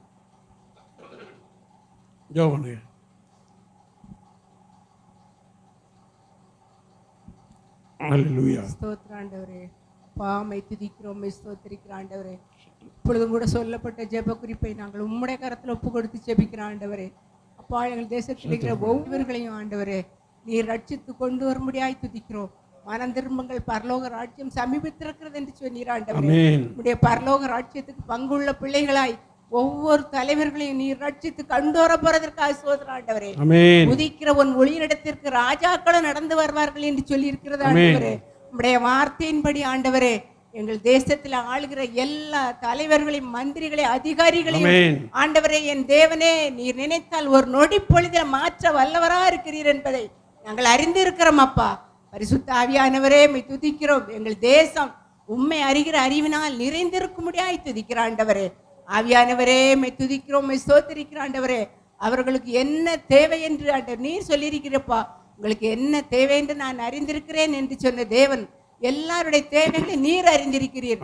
ஜெபம் பண்ணுங்க. அல்லேலூயா. ஸ்தோத்திரம் ஆண்டவரே. பாமை துதிக்கிறோம், ஸ்தோத்திரிக்கிறோம் ஆண்டவரே. இப்பொழுதும் கூட சொல்லப்பட்ட ஜெப குறிப்பை நாங்கள் உம்முடைய கரத்தில் ஒப்பு கொடுத்து ஜெபிக்கிறோம் ஆண்டவரே. அப்பா, எங்கள் தேசத்தில் இருக்கிற ஒவ்வொருவர்களையும் ஆண்டவரே நீர் ரட்சித்து கொண்டு வரும்படியாய் துதிக்கிறோம். மனம் திரும்புங்கள், பரலோக ராஜ்யம் சமீபத்திருக்கிறது என்று சொன்னீர் ஆண்டவரே. உடைய பரலோக ராஜ்யத்துக்கு பங்குள்ள பிள்ளைகளாய் ஒவ்வொரு தலைவர்களையும் நீர் ரட்சித்து கொண்டு வர போறதற்காக ஸ்தோத்திரம் ஆண்டவரே. உதிக்கிற உன் ஒளியிடத்திற்கு ராஜாக்களும் நடந்து வருவார்கள் என்று சொல்லி இருக்கிறது ஆண்டவரே. உடைய வார்த்தையின்படி ஆண்டவரே எங்கள் தேசத்தில் ஆளுகிற எல்லா தலைவர்களையும் மந்திரிகளையும் அதிகாரிகளையும் ஆண்டவரே என் தேவனே நீர் நினைத்தால் ஒரு நொடி பொழுதில் மாற்ற வல்லவரா இருக்கிறீர் என்பதை நாங்கள் அறிந்து இருக்கிறோம் அப்பா. பரிசுத்த ஆவியானவரே உம்மை துதிக்கிறோம். எங்கள் தேசம் உம்மை அறிகிற அறிவினால் நிறைந்திருக்கும்படியாய் துதிக்கிற ஆண்டவரே. ஆவியானவரே உம்மை துதிக்கிறோம், உம்மை ஸ்தோத்திரிக்கிற ஆண்டவரே. அவர்களுக்கு என்ன தேவை என்று ஆண்டவர் நீர் சொல்லியிருக்கிறப்பா. உங்களுக்கு என்ன தேவை என்று நான் அறிந்திருக்கிறேன் என்று சொன்ன தேவன் எல்லாருடைய தேவைகளை நீர் அறிந்திருக்கிறீர்.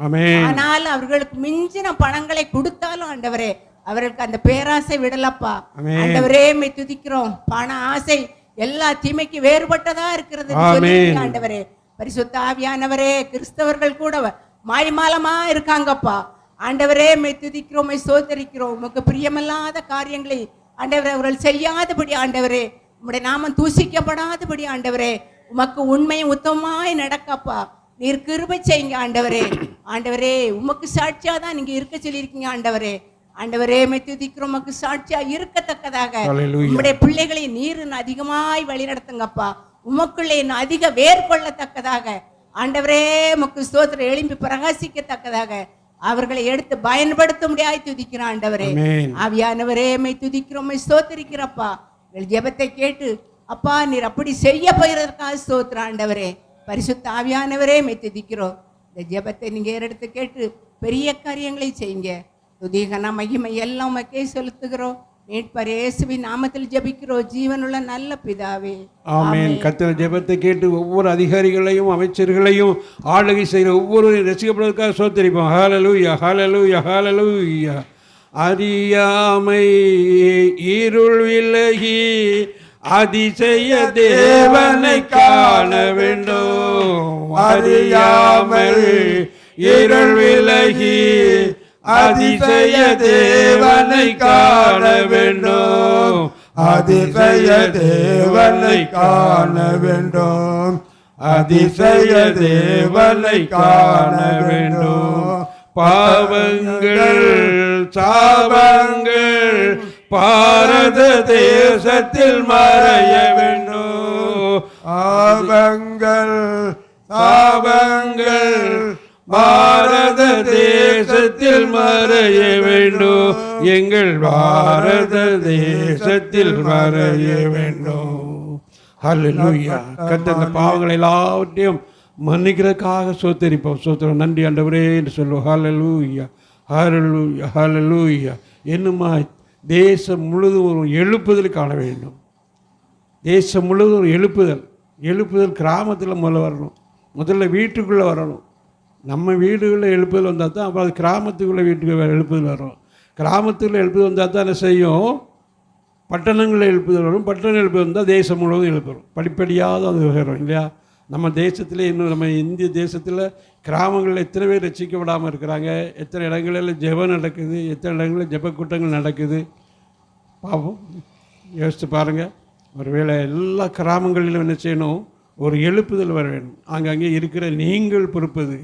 ஆனால் அவர்களுக்கு மிஞ்சின பணங்களை கொடுத்தாலும் ஆண்டவரே அவர்களுக்கு அந்த பேராசை விடலப்பா. ஆண்டவரே உம்மை துதிக்கிறோம். பண ஆசை எல்லா தீமைக்கு வேறுபட்டதா இருக்கிறது ஆண்டவரே. பரிசுத்த ஆவியானவரே கிறிஸ்தவர்கள் கூட மாய்மாலமா இருக்காங்கப்பா. ஆண்டவரே உம்மை துதிக்கிறோம், உம்மை ஸ்தோத்திரிக்கிறோம். உமக்கு பிரியமில்லாத காரியங்களை ஆண்டவரே அவர்கள் செய்யாதபடி ஆண்டவரே, உம்முடைய நாமம் தூசிக்கப்படாதபடி ஆண்டவரே, உமக்கு உண்மையும் உத்தமமாய் நடக்கப்பா நீர் கிருபை செய்யுங்க ஆண்டவரே. ஆண்டவரே உமக்கு சாட்சியா தான் நீங்க இருக்க சொல்லியிருக்கீங்க ஆண்டவரே. ஆண்டவரே உம்மை துதிக்கிறோம். உமக்கு சாட்சியா இருக்கத்தக்கதாக உம்முடைய பிள்ளைகளை நீர் அதிகமாய் வழி நடத்துங்கப்பா. உமக்குள்ளே அதிக வேர் கொள்ளத்தக்கதாக ஆண்டவரே உமக்கு ஸ்தோத்திரம் எழும்பி பிரகாசிக்கத்தக்கதாக அவர்களை எடுத்து பயன்படுத்த முடியாது துதிக்கிறோம் ஆண்டவரே. ஆவியானவரே உம்மை துதிக்கிறோம், உம்மை ஸ்தோத்திரிக்கிறப்பா. ஜெபத்தை கேட்டு அப்பா நீர் அப்படி செய்ய போகிறதற்காக ஸ்தோத்திரம் ஆண்டவரே. பரிசுத்த ஆவியானவரே உம்மை துதிக்கிறோம். இந்த ஜெபத்தை நீங்க ஏறெடுத்து கேட்டு பெரிய காரியங்களை செய்யுங்க. துதிகன மகிமை எல்லாம் உமக்கே செலுத்துகிறோம். மீட்பர் இயேசுவின் நாமத்தில் ஜெபிக்கிறோம் ஜீவனுள்ள நல்ல பிதாவே, ஆமென். கர்த்தர் ஜெபத்தை கேட்டு ஒவ்வொரு அதிகாரிகளையும் அமைச்சர்களையும் ஆளுகை செய்கிற ஒவ்வொருவரையும் ரசிக்கப்படுவதற்காக ஸ்தோத்திரிப்போம். ஹல்லேலூயா, ஹல்லேலூயா, ஹல்லேலூயா. அறியாமை இருள் விலகி அதிசய தேவனை காண வேண்டும். அறியாமல் இருள் விலகி அதிசய தேவனை காண வேண்டும். அதிசய தேவனை காண வேண்டும். அதிசய தேவனை காண வேண்டும். பாவங்கள் சாபங்கள் பாரத தேசத்தில் மறைய வேண்டும். பாவங்கள் சாபங்கள் பாரத தேசத்தில் மறைய வேண்டும். எங்கள் பாரத தேசத்தில் மறைய வேண்டும். ஹல்லேலூயா. கர்த்தர் அந்த பாவங்கள் எல்லாவற்றையும் மன்னிக்கிறதுக்காக ஸ்தோத்திரிப்போம். ஸ்தோத்திரம், நன்றி ஆண்டவரே என்று சொல்லுவோம். ஹல்லேலூயா, ஹல்லேலூயா, ஹல்லேலூயா. என்னுமா தேசம் முழுதும் ஒரு எழுப்புதல் காண வேண்டும். தேசம் முழுவதும் ஒரு எழுப்புதல் கிராமத்தில் முதல்ல வரணும். முதல்ல வீட்டுக்குள்ளே வரணும். நம்ம வீடுகளில் எழுப்புதல் வந்தால் தான் அப்புறம் அது கிராமத்துக்குள்ளே வீட்டுக்கு எழுப்புதல் வரும். கிராமத்தில் எழுப்புதல் வந்தால் தான் என்ன செய்யும், பட்டணங்களில் எழுப்புதல் வரும். பட்டணம் எழுப்புதல் வந்தால் தேசம் முழுவதும் எழுப்புறோம். படிப்படியாக அது வரும் இல்லையா. நம்ம தேசத்தில் இன்னும் நம்ம இந்திய தேசத்தில் கிராமங்களில் எத்தனை பேர் ரசிக்கப்படாமல் இருக்கிறாங்க, எத்தனை இடங்களில் ஜெபம் நடக்குது, எத்தனை இடங்களில் ஜெப கூட்டங்கள் நடக்குது. பாவம் யோசித்து பாருங்கள். ஒருவேளை எல்லா கிராமங்களிலும் என்ன செய்யணும், ஒரு எழுப்புதல் வர வேண்டும். அங்கங்கே இருக்கிற நீங்கள் பொறுப்பது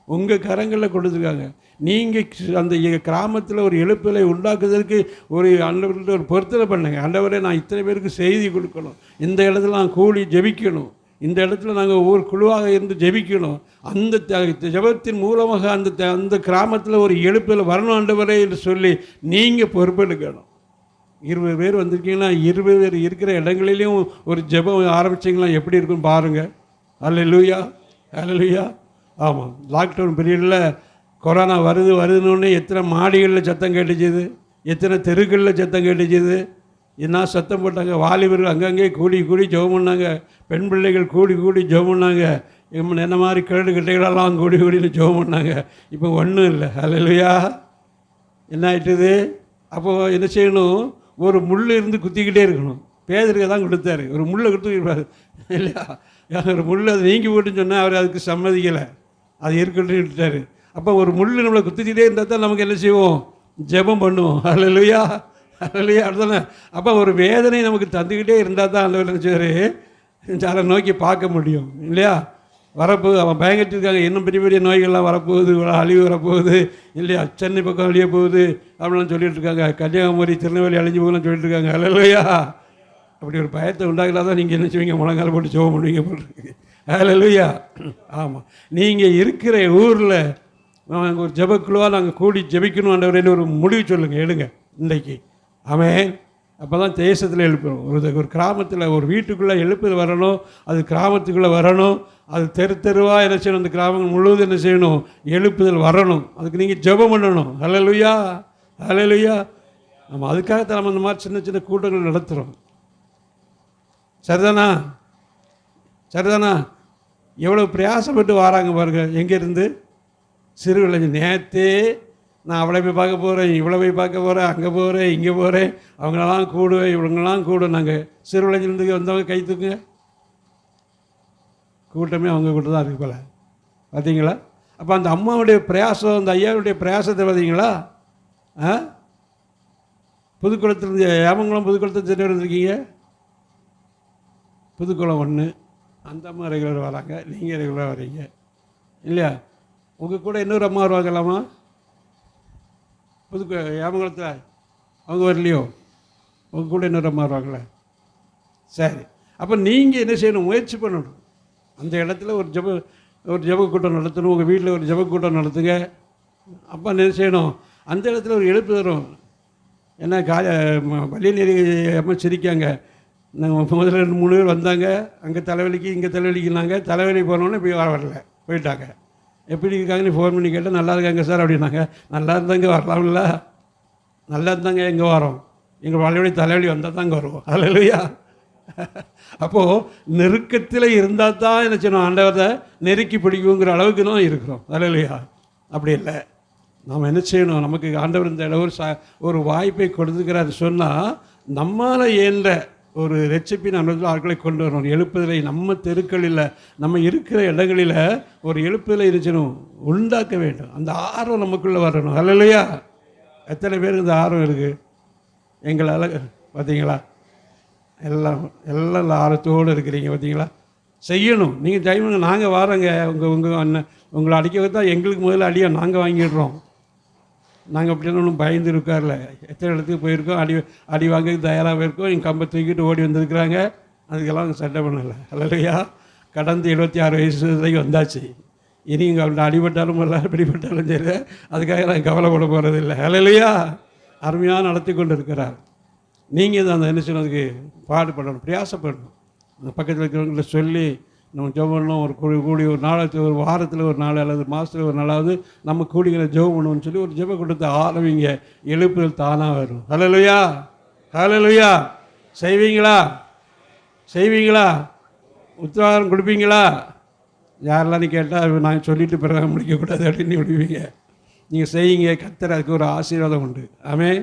உங்கள் கரங்களில் கொடுத்துருக்காங்க. நீங்கள் அந்த கிராமத்தில் ஒரு எழுப்புதலை உண்டாக்குவதற்கு ஒரு ஆண்டவர்கிட்ட ஒரு பொருத்தனை பண்ணுங்க. ஆண்டவரே நான் இத்தனை பேருக்கு செய்தி கொடுக்கணும், இந்த இடத்துல நான் கூடி ஜெபிக்கணும், இந்த இடத்துல நாங்கள் ஒவ்வொரு குழுவாக இருந்து ஜெபிக்கணும். அந்த ஜெபத்தின் மூலமாக அந்த கிராமத்தில் ஒரு எழுப்புதல் வரணும் ஆண்டவரே என்று சொல்லி நீங்கள் பொறுப்பெடுக்கணும். 20 பேர் வந்திருக்கீங்கன்னா 20 பேர் இருக்கிற இடங்களிலையும் ஒரு ஜெபம் ஆரம்பிச்சிங்கன்னா எப்படி இருக்குன்னு பாருங்கள். அல்லேலூயா, அல்லேலூயா. ஆமாம், லாக்டவுன் பீரியடில் கொரோனா வருதுன்னு எத்தனை மாடிகளில் சத்தம் கேட்டுச்சுது, எத்தனை தெருக்களில் சத்தம் கேட்டுச்சுது, என்ன சத்தம் போட்டாங்க. வாலிபர்கள் அங்கங்கே கூடி கூடி ஜெபம் பண்ணாங்க, பெண் பிள்ளைகள் கூடி கூடி ஜெபம் பண்ணாங்க, என்ன மாதிரி கேடு கிட்டைகளெல்லாம் கூடி கூடின்னு ஜெபம் பண்ணாங்க. இப்போ ஒன்றும் இல்லை. ஹல்லேலூயா. என்ன ஆயிட்டுது? அப்போது என்ன செய்யணும்? ஒரு முள் இருந்து குத்திக்கிட்டே இருக்கணும். பேதருக்கு தான் கொடுத்தாரு, ஒரு முள்ளை கொடுத்துருப்பாரு இல்லையா? ஒரு முள் அது நீங்கி போட்டுன்னு சொன்னால் அவர் அதுக்கு சம்மதிக்கலை, அது இருக்கட்டும் விட்டார். அப்போ ஒரு முள் நம்மளை குத்திக்கிட்டே இருந்தால் தான் நமக்கு என்ன செய்வோம்? ஜெபம் பண்ணுவோம். ஹல்லேலூயா, ஹல்லேலூயா. அப்படிதானே? அப்போ ஒரு வேதனை நமக்கு தந்துக்கிட்டே இருந்தால் தான் அந்த நினச்சாரு அதை நோக்கி பார்க்க முடியும் இல்லையா? வரப்போகுது, அவன் பயங்கட்டு இருக்காங்க, இன்னும் பெரிய பெரிய நோய்கள்லாம் வரப்போகுது, அழிவு வரப்போகுது இல்லையா? சென்னை பக்கம் அழிய போகுது அப்படிலாம் சொல்லிட்டு இருக்காங்க. கன்னியாகுமரி திருநெல்வேலி அழிஞ்சு போகலாம் சொல்லிட்டு இருக்காங்க. ஹல்லேலூயா. அப்படி ஒரு பயத்தை உண்டாக்கலாம் தான் நீங்கள் என்ன செய்வீங்க? முழங்கால் போட்டு ஜெபம் பண்ணுவீங்க போட்டுருக்கு. ஹல்லேலூயா. ஆமாம், நீங்கள் இருக்கிற ஊரில் நாங்கள் ஒரு ஜெபக்குழுவாக நாங்கள் கூடி ஜெபிக்கணும் ஆண்டவரேன்னு ஒரு முடிவு சொல்லுங்கள், எடுங்க இன்றைக்கு. ஆமென். அப்போ தான் தேசத்தில் எழுப்புறோம். ஒரு கிராமத்தில் ஒரு வீட்டுக்குள்ளே எழுப்புதல் வரணும், அது கிராமத்துக்குள்ளே வரணும், அது தெரு தெருவாக என்ன செய்யணும்? அந்த கிராமங்கள் முழுவதும் என்ன செய்யணும்? எழுப்புதல் வரணும். அதுக்கு நீங்கள் ஜெபம் பண்ணணும். ஹல்லேலூயா, ஹல்லேலூயா. நம்ம அதுக்காகத்தான் நம்ம இந்த மாதிரி சின்ன சின்ன கூட்டங்கள் நடத்துகிறோம். சரிதானா? சரிதானா? எவ்வளோ பிரயாசப்பட்டு வராங்க பாருங்க. எங்கேருந்து? சிறு இளைஞர். நேற்றே நான் அவளை போய் பார்க்க போகிறேன், இவ்வளோ போய் பார்க்க போகிறேன், அங்கே போகிறேன், இங்கே போகிறேன், அவங்களெல்லாம் கூடுவேன், இவங்கெல்லாம் கூடும். நாங்கள் சிறு இளைஞர்களுக்கு வந்தவங்க கை தூக்குங்க. கூட்டமே அவங்க கூட்டம் தான் இருக்குது போல. பார்த்தீங்களா? அப்போ அந்த அம்மாவுடைய பிரயாசம், அந்த ஐயாவுடைய பிரயாசத்தை பார்த்தீங்களா? புதுக்குளத்துலேருந்து ஏமங்குளம் புதுக்குளத்தில் சென்று இருந்திருக்கீங்க. புதுக்குளம் 1 அந்த அம்மா ரெகுலர் வராங்க, நீங்கள் ரெகுலராக வரீங்க இல்லையா? உங்கள் கூட இன்னொரு அம்மா வருவாங்களாமா? ஏமங்குளத்தில் அவங்க வரலையோ? உங்கள் கூட இன்னொரு அம்மா வருவாங்களே. சரி, அப்போ நீங்கள் என்ன செய்யணும்? முயற்சி பண்ணணும். அந்த இடத்துல ஒரு ஜெப கூட்டம் நடத்தணும். உங்கள் வீட்டில் ஒரு ஜெப கூட்டம் நடத்துங்க. அப்போ என்ன செய்யணும்? அந்த இடத்துல ஒரு எழுப்பு தரும். ஏன்னா வள்ளியநேரி அம்மா சிரிக்காங்க. நாங்கள் முதல்ல 2-3 பேர் வந்தாங்க, அங்கே தலைவலிக்கு இங்கே தலைவலிக்குனாங்க. தலைவலி போனோன்னே போய் வரல, போயிட்டாங்க. எப்படி இருக்காங்கன்னு ஃபோன் பண்ணி கேட்டால் நல்லா இருக்காங்க சார் அப்படின்னாங்க. நல்லா இருந்தாங்க வரலாம்ல, நல்லா இருந்தாங்க எங்கே வரோம்? எங்கள் வளைவலி தலைவலி வந்தால் தாங்க வருவோம். ஹல்லேலூயா. அப்போது நெருக்கத்தில் இருந்தால் தான் என்ன செய்யணும்? ஆண்டவரை நெருக்கி பிடிக்குங்கிற அளவுக்கு தான் இருக்கிறோம். ஹல்லேலூயா. அப்படி இல்லை. நாம் என்ன செய்யணும்? நமக்கு ஆண்டவர் இந்த ஒரு வாய்ப்பை கொடுத்துக்கிறாரு சொன்னால் நம்மால் இயன்ற ஒரு ரெசிப்பின் அனுபவத்தில் ஆட்களை கொண்டு வரணும். எழுப்புதலை நம்ம தெருக்களில், நம்ம இருக்கிற இடங்களில் ஒரு எழுப்புதலை இருக்கணும், உண்டாக்க வேண்டும். அந்த ஆர்வம் நமக்குள்ளே வரணும். ஹல்லேலூயா. எத்தனை பேருக்கு இந்த ஆர்வம் இருக்குது? எங்களால் பார்த்தீங்களா? எல்லாம் ஆர்வத்தோடு இருக்கிறீங்க பார்த்தீங்களா? செய்யணும். நீங்கள் செய்யணும். நாங்கள் வரோங்க, உங்கள் அண்ணன் உங்களை அடிக்க தான் எங்களுக்கு முதல்ல அடியாக நாங்கள் வாங்கிடுறோம். நாங்கள் அப்படின்னு ஒன்றும் பயந்து இருக்கார்ல. எத்தனை இடத்துக்கு போயிருக்கோம், அடி வாங்கிறதுக்கு தயாராக இருக்கோம். எங்கள் கம்பை தூக்கிட்டு ஓடி வந்திருக்கிறாங்க. அதுக்கெல்லாம் சட்டை பண்ணலை. ஹல்லேலூயா. கடந்த 76 வயசு வரைக்கும் வந்தாச்சு. இனி இங்கே அவள்கிட்ட அடிபட்டாலும் இல்லை, பிடிபட்டாலும் சரி, அதுக்காக நான் கவலைப்பட போகிறது இல்லை. ஹல்லேலூயா. அருமையாக நடத்தி கொண்டு இருக்கிறார். நீங்கள் தான் அந்த என்ன செய்யறதுக்கு பாடுபடணும், பிரயாசப்படணும். அந்த பக்கத்தில் இருக்கிறவங்கள சொல்லி நம்ம ஜெபம் பண்ணணும். ஒரு கூடி ஒரு நாளைக்கு, ஒரு வாரத்தில் ஒரு நாள் அல்லது மாதத்தில் ஒரு நாளாவது நம்ம கூடிகளை ஜெபம் பண்ணணும்னு சொல்லி ஒரு ஜெப கொடுத்து ஆரம்பிங்க. எழுப்புதல் தானாக வரும். ஹல்லேலூயா, ஹல்லேலூயா. செய்வீங்களா? செய்வீங்களா? உத்தரவாதம் கொடுப்பீங்களா? யாரெல்லாம் நீ கேட்டால் நான் சொல்லிட்டு பிறகு முடிக்கக்கூடாது அப்படின்னு விடுவீங்க. நீங்கள் செய்யுங்க. கர்த்தர் அதுக்கு ஒரு ஆசீர்வாதம் உண்டு. ஆமென்.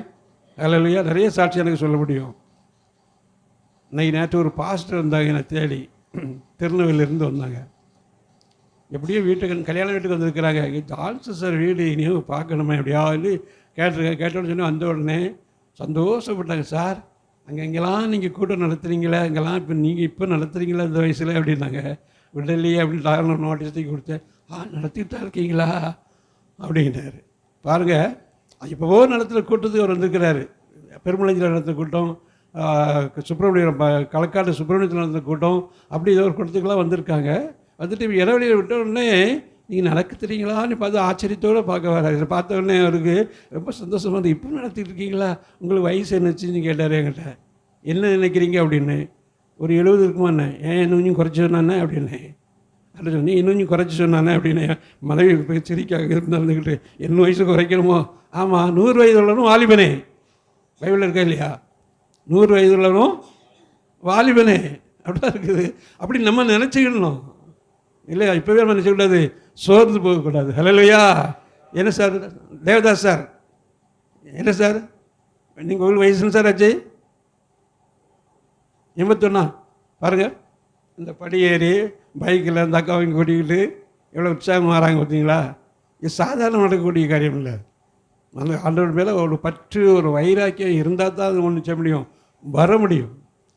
ஹல்லேலூயா. நிறைய சாட்சி எனக்கு சொல்ல முடியும். நேற்று ஒரு பாஸ்டர் வந்தாங்க என்னை தேடி, திருநெல்வேலியிலேருந்து வந்தாங்க. எப்படியோ கல்யாண வீட்டுக்கு வந்திருக்கிறாங்க. ஜான்சன் சார் வீடு இனியும் பார்க்கணுமே எப்படியாவது கேட்டிருக்கேன். கேட்டோன்னு சொன்னால் வந்த உடனே சந்தோஷப்பட்டாங்க. சார் அங்கெங்கெல்லாம் நீங்கள் கூட்டம் நடத்துகிறீங்களே, அங்கெல்லாம் இப்போ நடத்துகிறீங்களா இந்த வயசில் அப்படின்னாங்க. விடலையே அப்படின்னு டாக்டர் நோட்டீஸ் தூக்கி கொடுத்தேன். நடத்திட்டு தான் இருக்கீங்களா அப்படின்னாரு. பாருங்கள், இப்போவோ நடத்துகிற கூட்டத்துக்கு அவர் வந்திருக்கிறாரு. பெருமளஞ்சில் நடத்துகிற கூட்டம், சுப்பிரமணியம் களக்காடு சுப்பிரமணியத்தில் நடந்த கூட்டம், அப்படி ஏதோ ஒரு கூட்டத்துக்கெல்லாம் வந்திருக்காங்க. வந்துட்டு இடைவெளியில் விட்ட உடனே நீங்கள் நடக்க தெரியுங்களான்னு பார்த்து ஆச்சரியத்தோடு பார்க்க வராரு. இதை பார்த்த உடனே அவருக்கு ரொம்ப சந்தோஷமாக வந்து, இப்போ நடத்திட்டு இருக்கீங்களா, உங்களுக்கு வயசு என்னச்சுன்னு கேட்டார் என்கிட்ட. என்ன நினைக்கிறீங்க அப்படின்னு. ஒரு 70 இருக்குமா என்ன, ஏன் இன்னும் கொஞ்சம் குறைச்சோன்னா அப்படின்னு. அப்படி நீ இன்னும் கொஞ்சம் குறைச்சி சொன்னானே அப்படின்னு மனைவி போய் சிரிக்காக இருந்துக்கிட்டு 8 வயசு குறைக்கணுமோ? ஆமாம், 100 வயது உள்ளவனும் வாலிபனே. பைபிள் இருக்கா இல்லையா? 100 வயது உள்ளவனும் வாலிபனே அப்படிதான் இருக்குது. அப்படி நம்ம நினச்சிக்கிடணும் இல்லையா? இப்போவே நம்ம நினச்சக்கூடாது, சோர்ந்து போகக்கூடாது. ஹல்லேலூயா. என்ன சார் தேவதாஸ் சார், என்ன சார் நீங்கள் உங்களுக்கு வயசுன்னு சார் ஆச்சு? 81 பாருங்கள். இந்த படி ஏறி பைக்கில் இந்த அக்காவைங்க கூட்டிக்கிட்டு எவ்வளோ உற்சாகம் வராங்க பார்த்தீங்களா? இது சாதாரண நடக்கக்கூடிய காரியம் இல்லை. அந்த ஆண்டவர் மேலே ஒரு பற்று, ஒரு வைராக்கியம் இருந்தால் தான் அது ஒன்று செய்ய முடியும், வர முடியும்.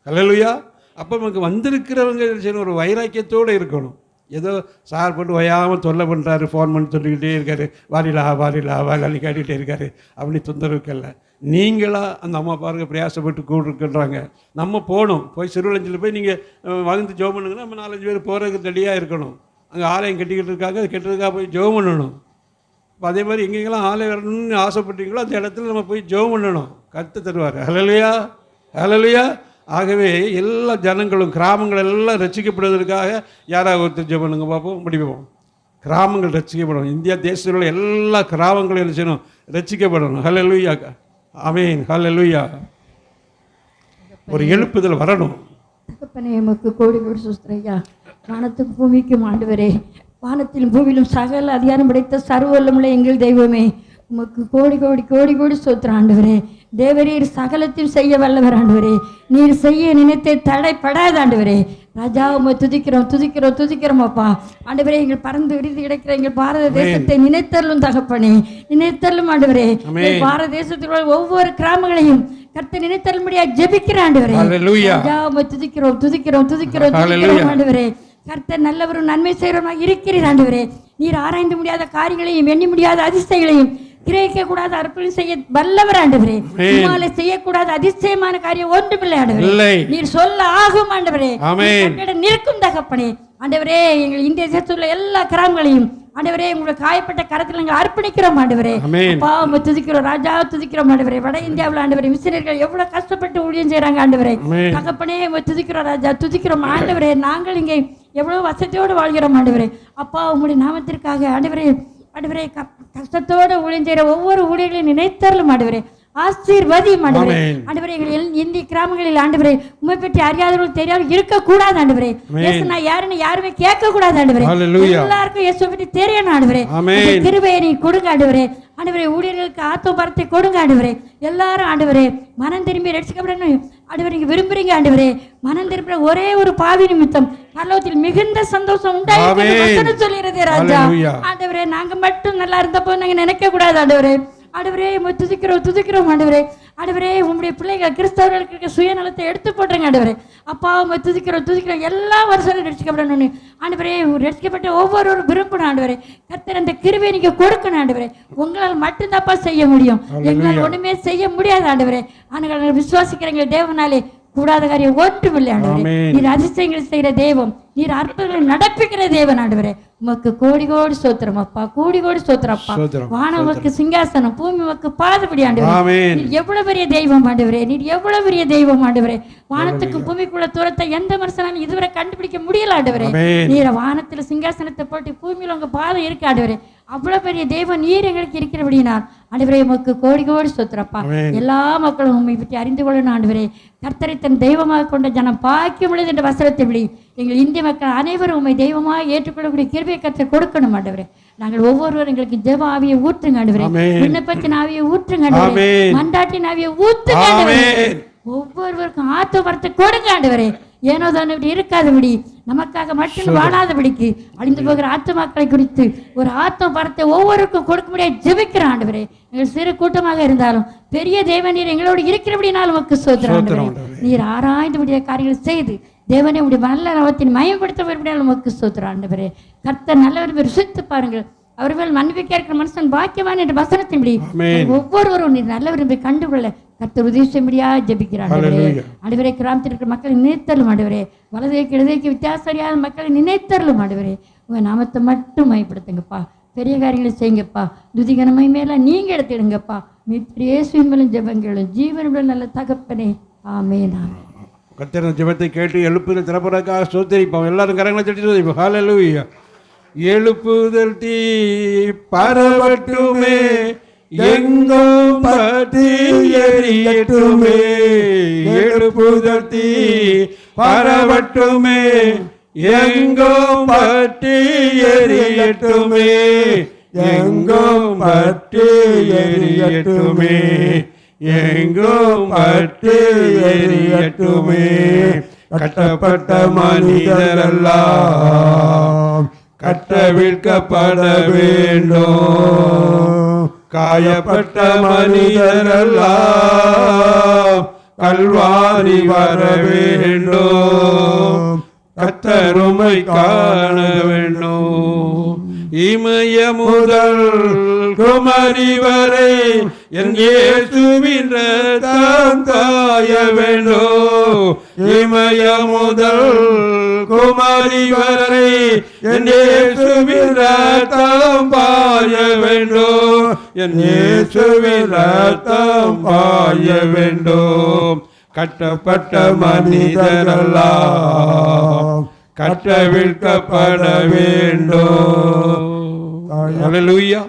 ஹல்லேலூயா. அப்போ நமக்கு வந்திருக்கிறவங்க ஒரு வைராக்கியத்தோடு இருக்கணும். ஏதோ சார் போட்டு ஓயாமல் தொல்லை பண்ணுறாரு, ஃபோன் பண்ணி சொல்லிக்கிட்டே இருக்காரு, வாரிலா வாரிலா வாரி காட்டிகிட்டே இருக்காரு, அப்படி தொந்தரவுக்கல்ல. நீங்களாக அந்த அம்மா பாருங்க பிரயாசப்பட்டு கூடுறாங்க. நம்ம போகணும், போய் சிறுவலஞ்சில் போய் நீங்கள் வளர்ந்து ஜோம் பண்ணுங்கன்னா நம்ம 4-5 பேர் போகிறதுக்கு ரெடியாக இருக்கணும். அங்கே ஆலயம் கட்டிக்கிட்டு இருக்காங்க, அது கெட்டுறதுக்காக போய் ஜோம் பண்ணணும். இப்போ அதே மாதிரி எங்கெங்கெல்லாம் ஆலயம் வரணும்னு ஆசைப்பட்டீங்களோ அந்த இடத்துல நம்ம போய் ஜோம் பண்ணணும், கற்று தருவார். ஹல்லேலூயா, ஹல்லேலூயா. ஆகவே எல்லா ஜனங்களும் கிராமங்கள் எல்லாம் ரட்சிக்கப்படுவதற்காக யாராவது ஒருத்தர் ஜெபம் பண்ணுங்க பார்ப்போம், முடிப்போம். கிராமங்கள் ரட்சிக்கப்படணும். இந்தியா தேசத்தில் உள்ள எல்லா கிராமங்களும் என்ன செய்யணும்? ரட்சிக்கப்படணும். ஹல்லேலூயா, ஆமென், ஹல்லேலூயா. ஒரு எழுப்புதல் வரணும். தகப்பனே உமக்கு கோடி கோடி ஸ்தோத்திரம். வானத்துக்கும் பூமிக்கும் ஆண்டவரே, வானத்திலும் பூமியிலும் சகல அதிகாரம் படைத்த சர்வவல்லமுள்ள எங்கள் தெய்வமே, உமக்கு கோடி கோடி கோடி கோடி ஸ்தோத்திரம் ஆண்டவரே. தேவரீர் சகலத்தையும் செய்ய வல்லவர் ஆண்டவரே. நீர் செய்ய நினைத்தே தடைப்படாத ஆண்டவரே. ராஜா உம்மை துதிக்கிறோம் துதிக்கிறோம் துதிக்கிறோம் அப்பா. ஆண்டவரே, எங்கள் பறந்து விரிந்து கிடக்கிற எங்கள் பாரத தேசத்தை நினைத்தருளும் தகப்பனே, நினைத்தருளும் ஆண்டவரே. பாரத தேசத்தில் உள்ள ஒவ்வொரு கிராமங்களையும் கர்த்தர் நினைத்தருளும்படியா ஜெபிக்கிற ஆண்டவரே. ராஜா உம்மை துதிக்கிறோம் துதிக்கிறோம் துதிக்கிறோம் துதிக்கிறோம் ஆண்டவரே. கர்த்தர் நல்லவரும் நன்மை செய்கிறவராக இருக்கிறீர் ஆண்டவரே. நீர் ஆராய்ந்து முடியாத காரியங்களையும் எண்ணி முடியாத அதிசயங்களையும் கிரகிக்க கூடாத அற்புதம் செய்ய வல்லவர் ஆண்டவரே. செய்யக்கூடாத அதிசயமான காரியம் ஒன்றுமில்லை ஆண்டவரே. நீர் சொல்ல ஆகும் ஆண்டவரே. நிற்கும் தகப்பனே ஆண்டவரே. எங்கள் இந்திய தேசத்துல எல்லா கிராமங்களையும் ஆண்டவரே உங்களை காயப்பட்ட கரத்தில் நாங்கள் அர்ப்பணிக்கிறோம் ஆண்டவரே. பாவம் துதிக்கிறோம் ராஜா, துதிக்கிறோம் ஆண்டவரே. வட இந்தியாவில் ஆண்டவரே மிஷினர்கள் எவ்வளவு கஷ்டப்பட்டு ஊழியம் செய்யறாங்க ஆண்டவரே. தகப்பனே துதிக்கிறோம் ராஜா, துதிக்கிறோம் ஆண்டவரே. நாங்கள் இங்கே எவ்வளவு வசதியோடு வாழ்கிறோம் ஆண்டவரே. அப்பா உங்களுடைய நாமத்திற்காக ஆண்டவரே, ஆண்டவரே கஷ்டத்தோடு ஊழியம் செய்கிற ஒவ்வொரு ஊழியர்களையும் நினைத்தருளும் ஆண்டவரே. ஆசீர்வதியும் ஆண்டவரே. ஆண்டவரே எங்கள் இந்திய கிராமங்களில் ஆண்டவரே உண்மை பற்றி அறியாதவர்கள் தெரியாமல் இருக்கக்கூடாது ஆண்டவரே. இயேசுனா யாருன்னு யாருமே கேட்க கூடாது ஆண்டவரே. எல்லாருக்கும் இயேசுவை பற்றி தெரியணும் ஆண்டவரே. கிருபையை நீ கொடுங்க ஆண்டவரே. ஆண்டவரே ஊழியர்களுக்கு ஆத்ம பரத்தை கொடுங்க ஆண்டவரே. எல்லாரும் ஆண்டவரே மனம் திரும்பி ரட்சிக்கப்படணும் ஆண்டவரே. நீங்க விரும்புறீங்க ஆண்டவரே. மனம் திரும்புற ஒரே ஒரு பாவி நிமித்தம் பரலோகத்தில் மிகுந்த சந்தோஷம் உண்டாயிருக்கிறது சொல்லுகிறதே ராஜா. ஆண்டவரே நாங்க மட்டும் நல்லா இருந்தப்போ நாங்க நினைக்க கூடாது ஆண்டவரே. ஆண்டவரே துதிக்கிறோம் துதிக்கிறோம் ஆண்டவரே. ஆண்டவரே உங்களுடைய பிள்ளைகள் கிறிஸ்தவர்களுக்கு இருக்க சுயநலத்தை எடுத்து போட்டுருங்க ஆண்டவரே. அப்பா துதிக்கிறோம் துதிக்கிறோம். எல்லா வருஷமும் ரட்சிக்கப்படணும்னு ஆண்டவரே. ரட்சிக்கப்பட்ட ஒவ்வொரு விரும்பணும் ஆண்டவரே. கர்த்தர் அந்த கிருபையை நீங்க கொடுக்கணும் ஆண்டவரே. உங்களால் மட்டும்தான்ப்பா செய்ய முடியும், எங்களால் ஒண்ணுமே செய்ய முடியாது ஆண்டவரே. ஆனால் விசுவாசிக்கிறீங்க தேவனாலே கூடாத காரியம் ஒன்றுமில்லை ஆண்டவரே. நீர் அதிசயங்கள் செய்கிற தெய்வம், நீர் அற்புதங்களை நடப்பிக்கிற தேவன் ஆண்டவரே. உமக்கு கோடி கோடி ஸ்தோத்திரம் அப்பா, கோடி கோடி ஸ்தோத்திரம் அப்பா. வானம் உமக்கு சிங்காசனம், பூமி உமக்கு பாதபடி ஆண்டவரே. நீர் எவ்வளவு பெரிய தெய்வம் ஆண்டவரே. நீர் எவ்வளவு பெரிய தெய்வம் ஆண்டவரே. வானத்துக்கு பூமிக்குள்ள தூரத்தை எந்த மனுஷனாலும் இதுவரை கண்டுபிடிக்க முடியல ஆண்டவரே. நீர் வானத்துல சிங்காசனத்தை போட்டு பூமியில உங்க பாதம் இருக்கு ஆண்டவரே. அவ்வளவு பெரிய தெய்வம் நீர் எங்களுக்கு இருக்கிறபடினால் ஆண்டவரே உமக்கு கோடி கோடி ஸ்தோத்திரப்பா. எல்லா மக்களும் உண்மை பற்றி அறிந்து கொள்ளணும் ஆண்டவரே. கர்த்தரை தன் தெய்வமாக கொண்ட ஜனம் பாக்கியம் உள்ளது என்ற வசனத்தின்படி எங்கள் இந்திய மக்கள் அனைவரும் உண்மை தெய்வமாக ஏற்றுக்கொள்ளக்கூடிய கிருபையை கர்த்தர் கொடுக்கணும் ஆண்டவரே. நாங்கள் ஒவ்வொருவரும் எங்களுக்கு ஜெப ஆவியை ஊற்றுங்க ஆண்டவரே. விண்ணப்பத்தின் ஆவியை ஊற்றுங்க ஆண்டவரே. மண்டாட்டின் ஆவியை ஊற்றுங்க ஆண்டவரே. ஒவ்வொருவருக்கும் ஆத்ம வரத்தை கொடுங்க ஆண்டவரே. ஏனோ தானே இப்படி இருக்காதபடி, நமக்காக மட்டும் வாழாதபடிக்கு அழிந்து போகிற ஆத்மாக்களை குறித்து ஒரு ஆத்ம பரத்தை ஒவ்வொருக்கும் கொடுக்க முடியாது ஜெபிக்கிற ஆண்டவரே. எங்கள் சிறு கூட்டமாக இருந்தாலும் பெரிய தேவன் நீர் எங்களோடு இருக்கிறபடினாலும் உமக்கு ஸ்தோத்திரம் ஆண்டவரே. நீர் ஆராய்ந்து முடியாத காரியங்களை செய்து தேவனை உடைய நல்ல நவத்தின் மயப்படுத்த வரும்படியால் உமக்கு ஸ்தோத்திரம் ஆண்டவரே. கர்த்தர் நல்லவர் ருசித்து பாருங்கள், அவர்கள் மன்னிக்க இருக்கிற மனுஷன் பாக்கியவான் என்ற வசனத்தின்படி ஒவ்வொருவரும் நீர் நல்லவர் என்பதை கண்டுகொள்ள கர்த்தர் உதவி செய்யும்படியா ஜெபிக்கிறார் ஆண்டவரே. கிராமத்தில் இருக்கிற மக்களை நினைத்தருளும் ஆண்டவரே. வலதைக்கு இடதைக்கு வித்தியாசம் அறியாத மக்களை நினைத்தருளும் ஆண்டவரே. உங்க நாமத்தை மட்டும் மயப்படுத்துங்கப்பா. பெரிய காரியங்களை செய்யுங்கப்பா. துதிகனமை மேல நீங்க எடுத்துடுங்கப்பா. இயேசுவின் மேலும் ஜெபங்களும் ஜீவனுடன் நல்ல தகப்பனே. ஆமென். கர்த்தர் ஜெபத்தை கேட்டு எழுப்புதல் திறப்புறதுக்காக ஸ்தோத்திரிப்போம். எல்லாரும் கரங்களை தட்டி ஸ்தோத்திரிப்போம். ஹல்லேலூயா. எழுப்புதல் தீ பரவட்டுமே, எங்கும் பற்றி எரியட்டுமே. எழுப்புதல் தீ பரவட்டுமே, எங்கும் பற்றி எரியட்டுமே. எங்கும் பற்றி எரியட்டுமே, எங்கும் பற்றி எரியட்டுமே. கட்டப்பட்ட மனிதரெல்லாம் கட்டவிழ்க்கப்பட வேண்டும். காயப்பட்ட மனிதரெல்லாம் கல்வாரி வர வேண்டும். கர்த்தருமை காண வேண்டும். இமய முதல் குமரி வரை என் இயேசுவின் ரத்தம் காய வேண்டும். இமய முதல் குமரி வரை என் இயேசுவின் ரத்தம் பாய வேண்டும். என் இயேசுவின் ரத்தம் பாய வேண்டும். கட்டப்பட்ட மனிதரெல்லாம் கட்டவிழ்க்கப்பட வேண்டும். அல்லேலூயா.